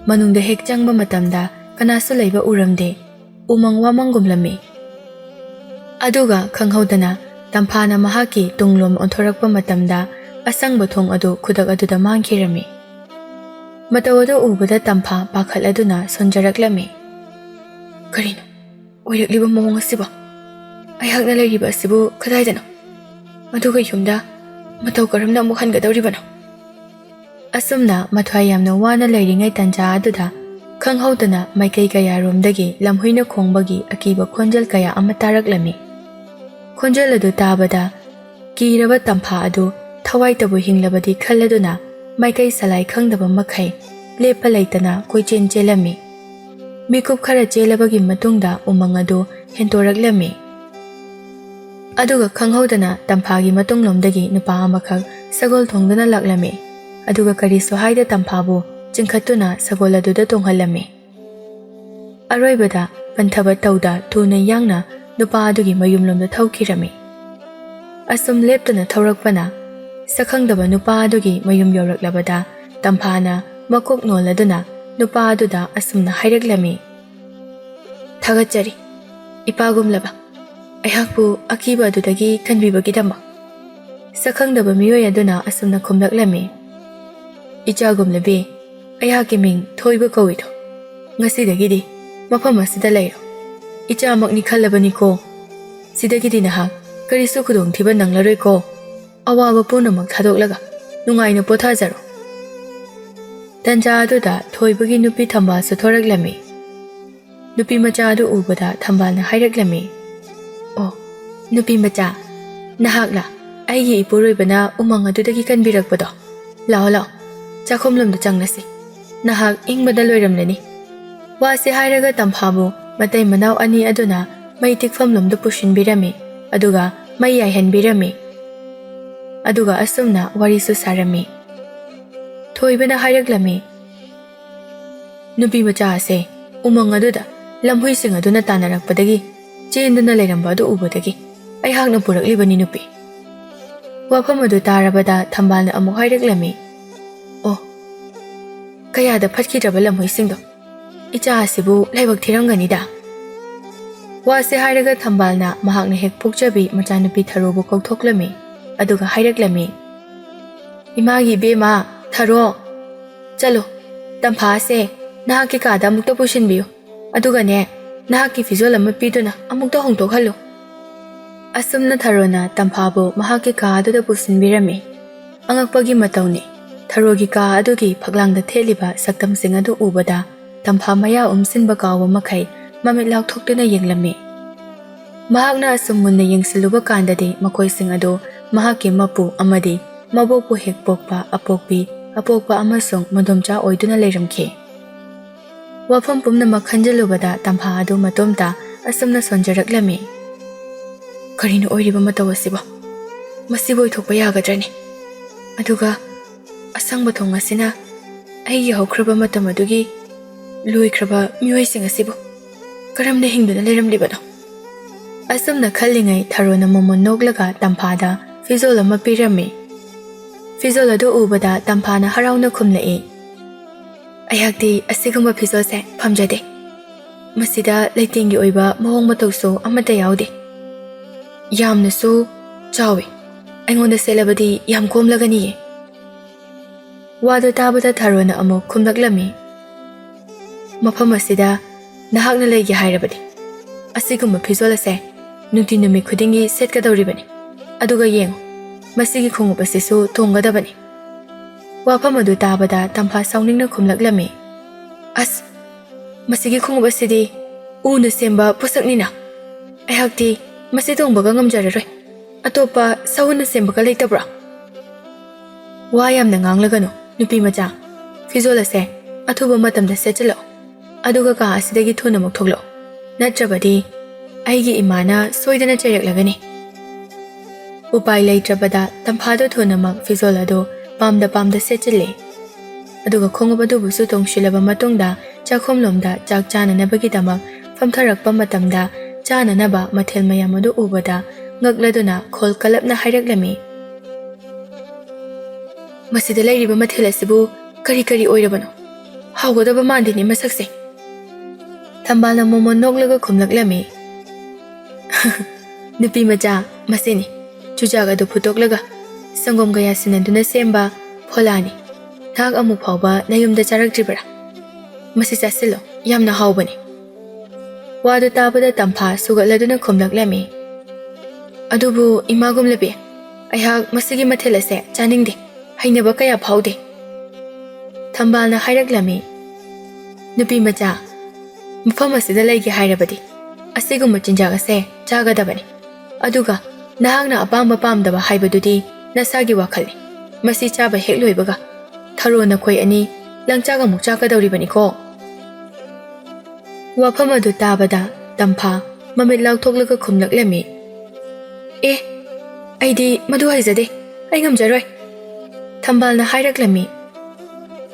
ꯃꯅꯨꯡꯗ ꯍꯦꯛ ꯆꯪꯕ ꯃꯇꯝꯗ ꯀꯅꯥꯁꯨ ꯂꯩꯕ ꯎꯔꯝꯗꯦ꯫ ꯎꯃꯪ ꯋꯥꯃꯪꯒꯨꯝꯂꯝꯃꯤ꯫ ꯑꯗꯨꯒ ꯈꯪꯍꯧꯗꯅ ꯇꯝꯐꯥꯅ ꯃꯍꯥꯛꯀꯤ ꯇꯨꯡꯂꯣꯝ ꯑꯣꯟꯊꯣꯔꯛꯄ ꯃꯇꯝꯗ ꯑꯁꯪꯕ ꯊꯣꯡ ꯑꯗꯨ ꯈꯨꯗꯛ ꯑꯗꯨꯗ ꯃꯥꯡꯈꯤꯔꯝꯃꯤ꯫ ꯃꯇꯧ ꯑꯗꯨ ꯎꯕꯗ ꯇꯝꯐꯥ ꯄꯥꯈꯠꯂꯗꯨꯅ ꯁꯣꯟꯖꯔꯛꯂꯝꯃꯤ꯫ ꯀꯔꯤꯅꯣ ꯑꯣꯏꯔꯛꯂꯤꯕ ꯃꯑꯣꯡ ꯑꯁꯤꯕꯣ? ꯑꯩꯍꯥꯛꯅ ꯂꯩꯔꯤꯕ ꯑꯁꯤꯕꯨ ꯀꯗꯥꯏꯗꯅꯣ? ꯑꯗꯨꯒ ꯌꯨꯝꯗ ꯃꯇꯧ ꯀꯔꯝꯅ ꯑꯃꯨꯛ ꯍꯟꯒꯗꯧꯔꯤꯕꯅꯣ? ꯑꯁꯨꯝꯅ ꯃꯊ꯭ꯋꯥꯏ ꯌꯥꯝꯅ ꯋꯥꯅ ꯂꯩꯔꯤꯉꯩ ꯇꯥꯟꯖꯥ ꯑꯗꯨꯗ ꯈꯪꯍꯧꯗꯅ ꯃꯥꯏꯀꯩ ꯀꯌꯥꯔꯣꯝꯗꯒꯤ ꯂꯝꯍꯨꯏꯅ ꯈꯣꯡꯕꯒꯤ ꯑꯀꯤꯕ ꯈꯣꯟꯖꯦꯜ ꯀꯌꯥ ꯑꯃ ꯇꯥꯔꯛꯂꯝꯃꯤ꯫ ꯈꯣꯟꯖꯦꯜ ꯑꯗꯨ ꯇꯥꯕꯗ ꯀꯤꯔꯕ ꯇꯝꯐꯥ ꯑꯗꯨ ꯊꯋꯥꯏꯇꯕꯨ ꯍꯤꯡꯂꯕꯗꯤ ꯈꯜꯂꯗꯨꯅ ꯃꯥꯏꯀꯩ ꯁꯂꯥꯏ ꯈꯪꯗꯕ ꯃꯈꯩ ꯂꯦꯞꯄ ꯂꯩꯇꯅ ꯀꯣꯏꯆꯦꯟ ꯆꯦꯜꯂꯝꯃꯤ꯫ ꯃꯤꯀꯨꯞ ꯈꯔ ꯆꯦꯜꯂꯕꯒꯤ ꯃꯇꯨꯡꯗ ꯎꯃꯪ ꯑꯗꯨ ꯍꯦꯟꯇꯣꯔꯛꯂꯝꯃꯤ꯫ ꯑꯗꯨꯒ ꯈꯪꯍꯧꯗꯅ ꯇꯝꯐꯥꯒꯤ ꯃꯇꯨꯡꯂꯣꯝꯗꯒꯤ ꯅꯨꯄꯥ ꯑꯃꯈꯛ ꯁꯒꯣꯜ ꯊꯣꯡꯗꯨꯅ ꯂꯥꯛꯂꯝꯃꯤ꯫ ꯑꯗꯨꯒ ꯀꯔꯤꯁꯨ ꯍꯥꯏꯗ ꯇꯝꯐꯥꯕꯨ ꯆꯤꯡꯈꯠꯇꯨꯅ ꯁꯒꯣꯜ ꯑꯗꯨꯗ ꯇꯣꯡꯍꯜꯂꯝꯃꯤ꯫ ꯑꯔꯣꯏꯕꯗ ꯄꯟꯊꯕ ꯇꯧꯗ ꯊꯨꯅ ꯌꯥꯡꯅ ꯅꯨꯄꯥ ꯑꯗꯨꯒꯤ ꯃꯌꯨꯝꯂꯣꯝꯗ ꯊꯧꯈꯤꯔꯝꯃꯤ꯫ ꯑꯁꯨꯝ ꯂꯦꯞꯇꯨꯅ ꯊꯧꯔꯛꯄꯅ ꯁꯛꯈꯪꯗꯕ ꯅꯨꯄꯥ ꯑꯗꯨꯒꯤ ꯃꯌꯨꯝ ꯌꯧꯔꯛꯂꯕꯗ ꯇꯝꯐꯥꯅ ꯃꯀꯣꯛ ꯅꯣꯜꯂꯗꯨꯅ ꯅꯨꯄꯥ ꯑꯗꯨꯗ ꯑꯁꯨꯝꯅ ꯍꯥꯏꯔꯛꯂꯝꯃꯤ꯫ ꯊꯥꯒꯠꯆꯔꯤ ꯏꯄꯥꯒꯨꯝꯂꯕ ꯑꯩꯍꯥꯛꯄꯨ ꯑꯀꯤꯕ ꯑꯗꯨꯗꯒꯤ ꯀꯟꯕꯤꯕꯒꯤꯗꯃꯛ꯫ ꯁꯛꯈꯪꯗꯕ ꯃꯤꯑꯣꯏ ꯑꯗꯨꯅ ꯑꯁꯨꯝꯅ ꯈꯨꯝꯂꯛꯂꯝꯃꯤ꯫ ꯏꯆꯥꯒꯨꯝꯂꯕꯤ, ꯑꯩꯍꯥꯛꯀꯤ ꯃꯤꯡ ꯊꯣꯏꯕ ꯀꯧꯏꯗꯣ꯫ ꯉꯁꯤꯗꯒꯤꯗꯤ ꯃꯐꯝ ꯑꯁꯤꯗ ꯂꯩꯔꯣ꯫ ꯏꯆꯥꯃꯛꯅꯤ ꯈꯜꯂꯕꯅꯤꯀꯣ꯫ ꯁꯤꯗꯒꯤꯗꯤ ꯅꯍꯥꯛ ꯀꯔꯤꯁꯨ ꯈꯨꯗꯣꯡꯊꯤꯕ ꯅꯪꯂꯔꯣꯏꯀꯣ꯫ ꯑꯋꯥꯕ ꯄꯨꯝꯅꯃꯛ ꯊꯥꯗꯣꯛꯂꯒ ꯅꯨꯡꯉꯥꯏꯅ ꯄꯣꯊꯥꯖꯔꯣ꯫ ꯇꯟꯖꯥ ꯑꯗꯨꯗ ꯊꯣꯏꯕꯒꯤ ꯅꯨꯄꯤ ꯊꯝꯕꯥꯜꯁꯨ ꯊꯣꯔꯛꯂꯝꯃꯤ꯫ ꯅꯨꯄꯤ ꯃꯆꯥ ꯑꯗꯨ ꯎꯕꯗ ꯊꯝꯕꯥꯜꯅ ꯍꯥꯏꯔꯛꯂꯝꯃꯤ꯫ ꯑꯣ ꯅꯨꯄꯤ ꯃꯆꯥ, ꯅꯍꯥꯛꯂ ꯑꯩꯒꯤ ꯏꯄꯨꯔꯣꯏꯕꯅ ꯎꯃꯪ ꯑꯗꯨꯗꯒꯤ ꯀꯟꯕꯤꯔꯛꯄꯗꯣ꯫ ꯂꯥꯛꯑꯣ ꯂꯥꯛꯑꯣ, ꯆꯥꯛꯈꯨꯝꯂꯣꯝꯗ ꯆꯪꯂꯁꯤ꯫ ꯅꯍꯥꯛ ꯏꯪꯕꯗ ꯂꯣꯏꯔꯝꯂꯅꯤ꯫ ꯋꯥꯁꯦ ꯍꯥꯏꯔꯒ ꯇꯝꯐꯥꯕꯨ ꯃꯇꯩ ꯃꯅꯥꯎ ꯑꯅꯤ ꯑꯗꯨꯅ ꯃꯩ ꯇꯤꯛꯐꯝꯂꯣꯝꯗ ꯄꯨꯁꯤꯟꯕꯤꯔꯝꯃꯤ꯫ ꯑꯗꯨꯒ ꯃꯩ ꯌꯥꯏꯍꯟꯕꯤꯔꯝꯃꯤ꯫ ꯑꯗꯨꯒ ꯑꯁꯨꯝꯅ ꯋꯥꯔꯤꯁꯨ ꯁꯥꯔꯝꯃꯤ꯫ ꯊꯣꯏꯕꯅ ꯍꯥꯏꯔꯛꯂꯝꯃꯤ꯫ ꯅꯨꯄꯤ ꯃꯆꯥ ꯑꯁꯦ ꯎꯃꯪ ꯑꯗꯨꯗ ꯂꯝꯍꯨꯏꯁꯤꯡ ꯑꯗꯨꯅ ꯇꯥꯟꯅꯔꯛꯄꯗꯒꯤ ꯆꯦꯟꯗꯨꯅ ꯂꯩꯔꯝꯕ ꯑꯗꯨ ꯎꯕꯗꯒꯤ ꯑꯩꯍꯥꯛꯅ ꯄꯨꯔꯛꯂꯤꯕꯅꯤ ꯅꯨꯄꯤ꯫ ꯋꯥꯐꯝ ꯑꯗꯨ ꯇꯥꯔꯕꯗ ꯊꯝꯕꯥꯜꯅ ꯑꯃꯨꯛ ꯍꯥꯏꯔꯛꯂꯝꯃꯤ꯫ ꯑꯣ ꯀꯌꯥꯗ ꯐꯠꯈꯤꯗ꯭ꯔꯕ ꯂꯝꯍꯨꯏꯁꯤꯡꯗꯣ꯫ ꯏꯆꯥ ꯑꯁꯤꯕꯨ ꯂꯥꯏꯕꯛ ꯊꯤꯔꯝꯒꯅꯤꯗ꯫ ꯋꯥꯁꯦ ꯍꯥꯏꯔꯒ ꯊꯝꯕꯥꯜꯅ ꯃꯍꯥꯛꯅ ꯍꯦꯛ ꯄꯣꯛꯆꯕꯤ ꯃꯆꯥꯅꯨꯄꯤ ꯊꯔꯣꯕꯨ ꯀꯧꯊꯣꯛꯂꯝꯃꯤ꯫ ꯑꯗꯨꯒ ꯍꯥꯏꯔꯛꯂꯝꯃꯤ꯫ ꯏꯃꯥꯒꯤ ꯏꯕꯦꯝꯃ ꯊꯔꯣ, ꯆꯠꯂꯣ ꯇꯝꯐꯥ ꯑꯁꯦ ꯅꯍꯥꯛꯀꯤ ꯀꯥꯗ ꯑꯃꯨꯛꯇ ꯄꯨꯁꯤꯟꯕꯤꯌꯨ꯫ ꯑꯗꯨꯒꯅꯦ ꯅꯍꯥꯛꯀꯤ ꯐꯤꯖꯣꯜ ꯑꯃ ꯄꯤꯗꯨꯅ ꯑꯃꯨꯛꯇ ꯍꯣꯡꯗꯣꯛꯍꯜꯂꯨ꯫ ꯑꯁꯨꯝꯅ ꯊꯔꯣꯅ ꯇꯝꯐꯥꯕꯨ ꯃꯍꯥꯛꯀꯤ ꯀꯥ ꯑꯗꯨꯗ ꯄꯨꯁꯤꯟꯕꯤꯔꯝꯃꯤ꯫ ꯑꯉꯛꯄꯒꯤ ꯃꯇꯧꯅꯤ꯫ ꯊꯔꯣꯒꯤ ꯀꯥ ꯑꯗꯨꯒꯤ ꯐꯛꯂꯥꯡꯗ ꯊꯦꯠꯂꯤꯕ ꯁꯛꯇꯝꯁꯤꯡ ꯑꯗꯨ ꯎꯕꯗ ꯇꯝꯐꯥ ꯃꯌꯥ ꯎꯝꯁꯤꯟꯕ ꯀꯥꯎꯕ ꯃꯈꯩ ꯃꯃꯤꯠ ꯂꯥꯎꯊꯣꯛꯇꯨꯅ ꯌꯦꯡꯂꯝꯃꯤ꯫ ꯃꯍꯥꯛꯅ ꯑꯁꯨꯝ ꯃꯨꯟꯅ ꯌꯦꯡꯁꯤꯜꯂꯨꯕ ꯀꯥꯟꯗꯗꯤ ꯃꯈꯣꯏꯁꯤꯡ ꯑꯗꯨ ꯃꯍꯥꯛꯀꯤ ꯃꯄꯨ ꯑꯃꯗꯤ ꯃꯕꯣꯛꯄꯨ ꯍꯦꯛ ꯄꯣꯛꯄ ꯑꯄꯣꯛꯄꯤ, ꯑꯄꯣꯛꯄ ꯑꯃꯁꯨꯡ ꯃꯗꯣꯝꯆꯥ ꯑꯣꯏꯗꯨꯅ ꯂꯩꯔꯝꯈꯤ꯫ ꯋꯥꯐꯝ ꯄꯨꯝꯅꯃꯛ ꯈꯟꯖꯤꯜꯂꯨꯕꯗ ꯇꯝꯐꯥ ꯑꯗꯨ ꯃꯇꯣꯝꯇ ꯑꯁꯨꯝꯅ ꯁꯣꯟꯖꯔꯛꯂꯝꯃꯤ꯫ ꯀꯔꯤꯅꯣ ꯑꯣꯏꯔꯤꯕ ꯃꯇꯧ ꯑꯁꯤꯕꯣ? ꯃꯁꯤꯕꯨ ꯑꯣꯏꯊꯣꯛꯄ ꯌꯥꯒꯗ꯭ꯔꯅꯤ? ꯑꯗꯨꯒ ꯑꯁꯪꯕ ꯊꯣꯡ ꯑꯁꯤꯅ ꯑꯩꯒꯤ ꯍꯧꯈ꯭ꯔꯕ ꯃꯇꯝ ꯑꯗꯨꯒꯤ ꯂꯣꯏꯈ꯭ꯔꯕ ꯃꯤꯑꯣꯏꯁꯤꯡ ꯑꯁꯤꯕꯨ ꯀꯔꯝꯅ ꯍꯤꯡꯗꯨꯅ ꯂꯩꯔꯝꯂꯤꯕꯅꯣ? ꯑꯁꯨꯝꯅ ꯈꯜꯂꯤꯉꯩ ꯊꯔꯣꯅ ꯃꯃꯣꯟ ꯅꯣꯛꯂꯒ ꯇꯝꯐꯥꯗ ꯐꯤꯖꯣꯜ ꯑꯃ ꯄꯤꯔꯝꯃꯤ꯫ ꯐꯤꯖꯣꯜ ꯑꯗꯨ ꯎꯕꯗ ꯇꯝꯐꯥꯅ ꯍꯔꯥꯎꯅ ꯈꯨꯝꯂꯛꯏ꯫ ꯑꯩꯍꯥꯛꯇꯤ ꯑꯁꯤꯒꯨꯝꯕ ꯐꯤꯖꯣꯜꯁꯦ ꯄꯥꯝꯖꯗꯦ꯫ ꯃꯁꯤꯗ ꯂꯩꯇꯦꯡꯒꯤ ꯑꯣꯏꯕ ꯃꯑꯣꯡ ꯃꯇꯧꯁꯨ ꯑꯃꯠꯇ ꯌꯥꯎꯗꯦ꯫ ꯌꯥꯝꯅꯁꯨ ꯆꯥꯎꯏ꯫ ꯑꯩꯉꯣꯟꯗ ꯁꯦꯠꯂꯕꯗꯤ ꯌꯥꯝ ꯀꯣꯝꯂꯒꯅꯤꯌꯦ꯫ ꯋꯥꯗꯨ ꯇꯥꯕꯗ ꯊꯔꯣꯅ ꯑꯃꯨꯛ ꯈꯨꯝꯂꯛꯂꯝꯃꯤ꯫ ꯃꯐꯝ ꯑꯁꯤꯗ ꯅꯍꯥꯛꯅ ꯂꯩꯒꯦ ꯍꯥꯏꯔꯕꯗꯤ ꯑꯁꯤꯒꯨꯝꯕ ꯐꯤꯖꯣꯜ ꯑꯁꯦ ꯅꯨꯡꯇꯤ ꯅꯨꯃꯤꯠ ꯈꯨꯗꯤꯡꯒꯤ ꯁꯦꯠꯀꯗꯧꯔꯤꯕꯅꯤ꯫ ꯑꯗꯨꯒ ꯌꯦꯡꯉꯨ, ꯃꯁꯤꯒꯤ ꯈꯣꯡꯎꯞ ꯑꯁꯤꯁꯨ ꯇꯣꯡꯒꯗꯕꯅꯤ꯫ ꯋꯥꯐꯝ ꯑꯗꯨ ꯇꯥꯕꯗ ꯇꯝꯐꯥ ꯁꯥꯎꯅꯤꯡꯅ ꯈꯨꯝꯂꯛꯂꯝꯃꯤ꯫ ꯑꯁ, ꯃꯁꯤꯒꯤ ꯈꯣꯡꯎꯞ ꯑꯁꯤꯗꯤ ꯎꯅ ꯁꯦꯝꯕ ꯄꯣꯠꯁꯛꯅꯤꯅ ꯑꯩꯍꯥꯛꯇꯤ ꯃꯁꯤ ꯇꯣꯡꯕꯒ ꯉꯝꯖꯔꯔꯣꯏ꯫ ꯑꯇꯣꯞꯄ ꯁꯎꯅ ꯁꯦꯝꯕꯒ ꯂꯩꯇꯕ꯭ꯔꯥ? ꯋꯥ ꯌꯥꯝꯅ ꯉꯥꯡꯂꯒꯅꯨ ꯅꯨꯄꯤ ꯃꯆꯥ꯫ ꯐꯤꯖꯣꯜ ꯑꯁꯦ ꯑꯊꯨꯕ ꯃꯇꯝꯗ ꯁꯦꯠꯆꯤꯜꯂꯛꯑꯣ꯫ ꯑꯗꯨꯒ ꯀꯥ ꯑꯁꯤꯗꯒꯤ ꯊꯨꯅꯃꯛ ꯊꯣꯛꯂꯛꯑꯣ꯫ ꯅꯠꯇ꯭ꯔꯕꯗꯤ ꯑꯩꯒꯤ ꯏꯃꯥꯅ ꯁꯣꯏꯗꯅ ꯆꯩꯔꯛꯂꯒꯅꯤ꯫ ꯎꯄꯥꯏ ꯂꯩꯇ꯭ꯔꯕꯗ ꯇꯝꯐꯥꯗꯣ ꯊꯨꯅꯃꯛ ꯐꯤꯖꯣꯜ ꯑꯗꯨ ꯄꯥꯝꯗ ꯁꯦꯠꯆꯤꯜꯂꯤ꯫ ꯑꯗꯨꯒ ꯈꯣꯡꯎꯞ ꯑꯗꯨꯕꯨꯁꯨ ꯇꯣꯡꯁꯤꯜꯂꯕ ꯃꯇꯨꯡꯗ ꯆꯥꯛꯈꯨꯝꯂꯣꯝꯗ ꯆꯥꯛ ꯆꯥꯅꯅꯕꯒꯤꯗꯃꯛ ꯐꯝꯊꯔꯛꯄ ꯃꯇꯝꯗ ꯆꯥꯅꯅꯕ ꯃꯊꯦꯜ ꯃꯌꯥꯝ ꯑꯗꯨ ꯎꯕꯗ ꯉꯛꯂꯗꯨꯅ ꯈꯣꯜ ꯀꯂꯞꯅ ꯍꯥꯏꯔꯛꯂꯝꯃꯤ꯫ ꯃꯁꯤꯗ ꯂꯩꯔꯤꯕ ꯃꯊꯦꯜ ꯑꯁꯤꯕꯨ ꯀꯔꯤ ꯀꯔꯤ ꯑꯣꯏꯔꯕꯅꯣ? ꯍꯥꯎꯒꯗꯕ ꯃꯥꯟꯗꯦꯅꯦ ꯃꯁꯛꯁꯦ꯫ ꯊꯝꯕꯥꯜꯅ ꯃꯣꯃꯣꯟ ꯅꯣꯛꯂꯒ ꯈꯨꯝꯂꯛꯂꯝꯃꯤ꯫ ꯅꯨꯄꯤ ꯃꯆꯥ, ꯃꯁꯤꯅꯤ ꯆꯨꯖꯥꯛ ꯑꯗꯨ ꯐꯨꯠꯇꯣꯛꯂꯒ ꯁꯪꯒꯣꯝꯒ ꯌꯥꯟꯁꯤꯟꯅꯗꯨꯅ ꯁꯦꯝꯕ ꯐꯣꯂꯥꯅꯤ꯫ ꯅꯍꯥꯛ ꯑꯃꯨꯛ ꯐꯥꯎꯕ ꯅꯌꯨꯝꯗ ꯆꯥꯔꯛꯇ꯭ꯔꯤꯕ꯭ꯔꯥ? ꯃꯁꯤ ꯆꯥꯁꯤꯜꯂꯣ, ꯌꯥꯝꯅ ꯍꯥꯎꯕꯅꯤ꯫ ꯋꯥꯗꯨ ꯇꯥꯕꯗ ꯇꯝꯐꯥ ꯁꯨꯒꯠꯂꯗꯨꯅ ꯈꯨꯝꯂꯛꯂꯝꯃꯤ꯫ ꯑꯗꯨꯕꯨ ꯏꯃꯥꯒꯨꯝꯂꯕꯤ, ꯑꯩꯍꯥꯛ ꯃꯁꯤꯒꯤ ꯃꯊꯦꯜ ꯑꯁꯦ ꯆꯥꯅꯤꯡꯗꯦ, ꯍꯩꯅꯕ ꯀꯌꯥ ꯐꯥꯎꯗꯦ꯫ ꯊꯝꯕꯥꯜꯅ ꯍꯥꯏꯔꯛꯂꯝꯃꯤ꯫ ꯅꯨꯄꯤ ꯃꯆꯥ, ꯃꯐꯝ ꯑꯁꯤꯗ ꯂꯩꯒꯦ ꯍꯥꯏꯔꯕꯗꯤ ꯑꯁꯤꯒꯨꯝꯕ ꯆꯤꯟꯖꯥꯛ ꯑꯁꯦ ꯆꯥꯒꯗꯕꯅꯤ꯫ ꯑꯗꯨꯒ ꯅꯍꯥꯛꯅ ꯑꯄꯥꯝꯕ ꯄꯥꯝꯗꯕ ꯍꯥꯏꯕꯗꯨꯗꯤ ꯅꯁꯥꯒꯤ ꯋꯥꯈꯜꯅꯤ ꯃꯁꯤ ꯆꯥꯕ ꯍꯦꯛ ꯂꯣꯏꯕꯒ ꯊꯔꯣ ꯅꯈꯣꯏ ꯑꯅꯤ ꯂꯪꯆꯥꯛ ꯑꯃꯨꯛ ꯆꯥꯛꯀꯗꯧꯔꯤꯕꯅꯤꯀꯣ ꯋꯥꯐꯝ ꯑꯗꯨ ꯇꯥꯕꯗ ꯇꯝꯐꯥ ꯃꯃꯤꯠ ꯂꯥꯎꯊꯣꯛꯂꯒ ꯈꯨꯝꯂꯛꯂꯝꯃꯤ ꯑꯦ ꯑꯩꯗꯤ ꯃꯗꯨ ꯍꯩꯖꯗꯦ ꯑꯩ ꯉꯝꯖꯔꯣꯏ ꯊꯝꯕꯥꯜꯅ ꯍꯥꯏꯔꯛꯂꯝꯃꯤ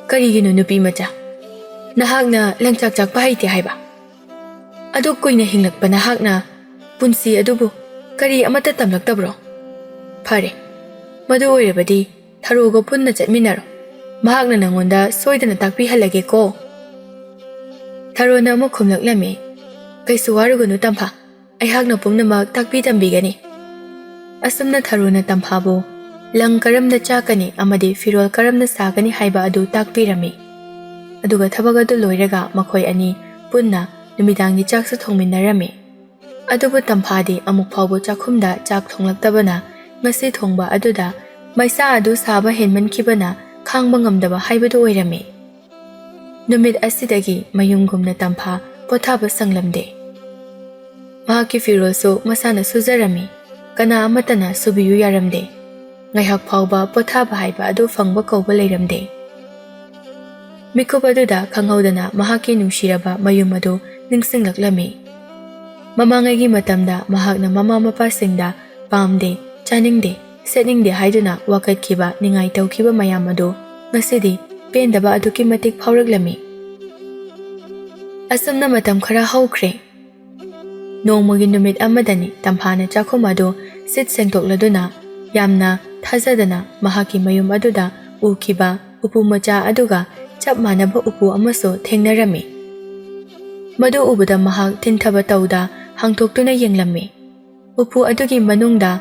ꯀꯔꯤꯒꯤꯅꯣ ꯅꯨꯄꯤ ꯃꯆꯥ ꯅꯍꯥꯛꯅ ꯂꯪꯆꯥꯛ ꯆꯥꯛꯄ ꯍꯩꯇꯦ ꯍꯥꯏꯕ ꯑꯗꯨꯛ ꯀꯨꯏꯅ ꯍꯤꯡꯂꯛꯄ ꯅꯍꯥꯛꯅ ꯄꯨꯟꯁꯤ ꯑꯗꯨꯕꯨ ꯀꯔꯤ ꯑꯃꯠꯇ ꯇꯝꯂꯛꯇꯕ꯭ꯔꯣ ꯐꯔꯦ ꯃꯗꯨ ꯑꯣꯏꯔꯕꯗꯤ ꯊꯔꯣꯒ ꯄꯨꯟꯅ ꯆꯠꯃꯤꯟꯅꯔꯣ ꯃꯍꯥꯛꯅ ꯅꯪꯉꯣꯟꯗ ꯁꯣꯏꯗꯅ ꯇꯥꯛꯄꯤꯍꯜꯂꯒꯦꯀꯣ ꯊꯔꯣꯅ ꯑꯃꯨꯛ ꯈꯨꯝꯂꯛꯂꯝꯃꯤ ꯀꯩꯁꯨ ꯋꯥꯔꯨꯒꯅꯨ ꯇꯝꯐꯥ ꯑꯩꯍꯥꯛꯅ ꯄꯨꯝꯅꯃꯛ ꯇꯥꯛꯄꯤ ꯇꯝꯕꯤꯒꯅꯤ ꯑꯁꯨꯝꯅ ꯊꯔꯣꯅ ꯇꯝꯐꯥꯕꯨ ꯂꯪ ꯀꯔꯝꯅ ꯆꯥꯛꯀꯅꯤ ꯑꯃꯗꯤ ꯐꯤꯔꯣꯜ ꯀꯔꯝꯅ ꯁꯥꯒꯅꯤ ꯍꯥꯏꯕ ꯑꯗꯨ ꯇꯥꯛꯄꯤꯔꯝꯃꯤ ꯑꯗꯨꯒ ꯊꯕꯛ ꯑꯗꯨ ꯂꯣꯏꯔꯒ ꯃꯈꯣꯏ ꯑꯅꯤ ꯄꯨꯟꯅ ꯅꯨꯃꯤꯗꯥꯡꯒꯤ ꯆꯥꯛꯁꯨ ꯊꯣꯡꯃꯤꯟꯅꯔꯝꯃꯤ ꯑꯗꯨꯕꯨ ꯇꯝꯐꯥꯗꯤ ꯑꯃꯨꯛ ꯐꯥꯎꯕ ꯆꯥꯛꯈꯨꯝꯗ ꯆꯥꯛ ꯊꯣꯡꯂꯛꯇꯕꯅ ꯉꯁꯤ ꯊꯣꯡꯕ ꯑꯗꯨꯗ ꯃꯩꯁꯥ ꯑꯗꯨ ꯁꯥꯕ ꯍꯦꯟꯃꯟꯈꯤꯕꯅ ꯈꯥꯡꯕ ꯉꯝꯗꯕ ꯍꯥꯏꯕꯗꯨ ꯑꯣꯏꯔꯝꯃꯤ ꯅꯨꯃꯤꯠ ꯑꯁꯤꯗꯒꯤ ꯃꯌꯨꯝꯒꯨꯝꯅ ꯇꯝꯐꯥ ꯄꯣꯊꯥꯕ ꯁꯪꯂꯝꯗꯦ ꯃꯍꯥꯛꯀꯤ ꯐꯤꯔꯣꯜꯁꯨ ꯃꯁꯥꯅ ꯁꯨꯖꯔꯝꯃꯤ ꯀꯅꯥ ꯑꯃꯠꯇꯅ ꯁꯨꯕꯤꯌꯨ ꯌꯥꯔꯝꯗꯦ ꯉꯥꯏꯍꯥꯛ ꯐꯥꯎꯕ ꯄꯣꯊꯥꯕ ꯍꯥꯏꯕ ꯑꯗꯨ ꯐꯪꯕ ꯀꯧꯕ ꯂꯩꯔꯝꯗꯦ ꯃꯤꯀꯨꯞ ꯑꯗꯨꯗ ꯈꯪꯍꯧꯗꯅ ꯃꯍꯥꯛꯀꯤ ꯅꯨꯡꯁꯤꯔꯕ ꯃꯌꯨꯝ ꯑꯗꯨ ꯅꯤꯡꯁꯤꯡꯂꯛꯂꯝꯃꯤ ꯃꯃꯥꯡꯉꯩꯒꯤ ꯃꯇꯝꯗ ꯃꯍꯥꯛꯅ ꯃꯃꯥ ꯃꯄꯥꯁꯤꯡꯗ ꯄꯥꯝꯗꯦ ꯆꯥꯅꯤꯡꯗꯦ ꯁꯦꯠꯅꯤꯡꯗꯦ ꯍꯥꯏꯗꯨꯅ ꯋꯥꯀꯠꯈꯤꯕ ꯅꯤꯡꯉꯥꯏ ꯇꯧꯈꯤꯕ ꯃꯌꯥꯝ ꯑꯗꯨ ꯉꯁꯤꯗꯤ ꯄꯦꯟꯗꯕ ꯑꯗꯨꯛꯀꯤ ꯃꯇꯤꯛ ꯐꯥꯎꯔꯛꯂꯝꯃꯤ ꯑꯁꯨꯝꯅ ꯃꯇꯝ ꯈꯔ ꯍꯧꯈ꯭ꯔꯦ ꯅꯣꯡꯃꯒꯤ ꯅꯨꯃꯤꯠ ꯑꯃꯗꯅꯤ ꯇꯝꯐꯥꯅ ꯆꯥꯛꯈꯨꯝ ꯑꯗꯨ ꯁꯤꯠ ꯁꯦꯡꯗꯣꯛꯂꯗꯨꯅ ꯌꯥꯝꯅ ꯊꯥꯖꯗꯅ ꯃꯍꯥꯛꯀꯤ ꯃꯌꯨꯝ ꯑꯗꯨꯗ ꯎꯈꯤꯕ ꯎꯄꯨ ꯃꯆꯥ ꯑꯗꯨꯒ ꯆꯞ ꯃꯥꯟꯅꯕ ꯎꯄꯨ ꯑꯃꯁꯨ ꯊꯦꯡꯅꯔꯝꯃꯤ ꯃꯗꯨ ꯎꯕꯗ ꯃꯍꯥꯛ ꯊꯤꯟꯊꯕ ꯇꯧꯗ ꯍꯥꯡꯇꯣꯛꯇꯨꯅ ꯌꯦꯡꯂꯝꯃꯤ ꯎꯄꯨ ꯑꯗꯨꯒꯤ ꯃꯅꯨꯡꯗ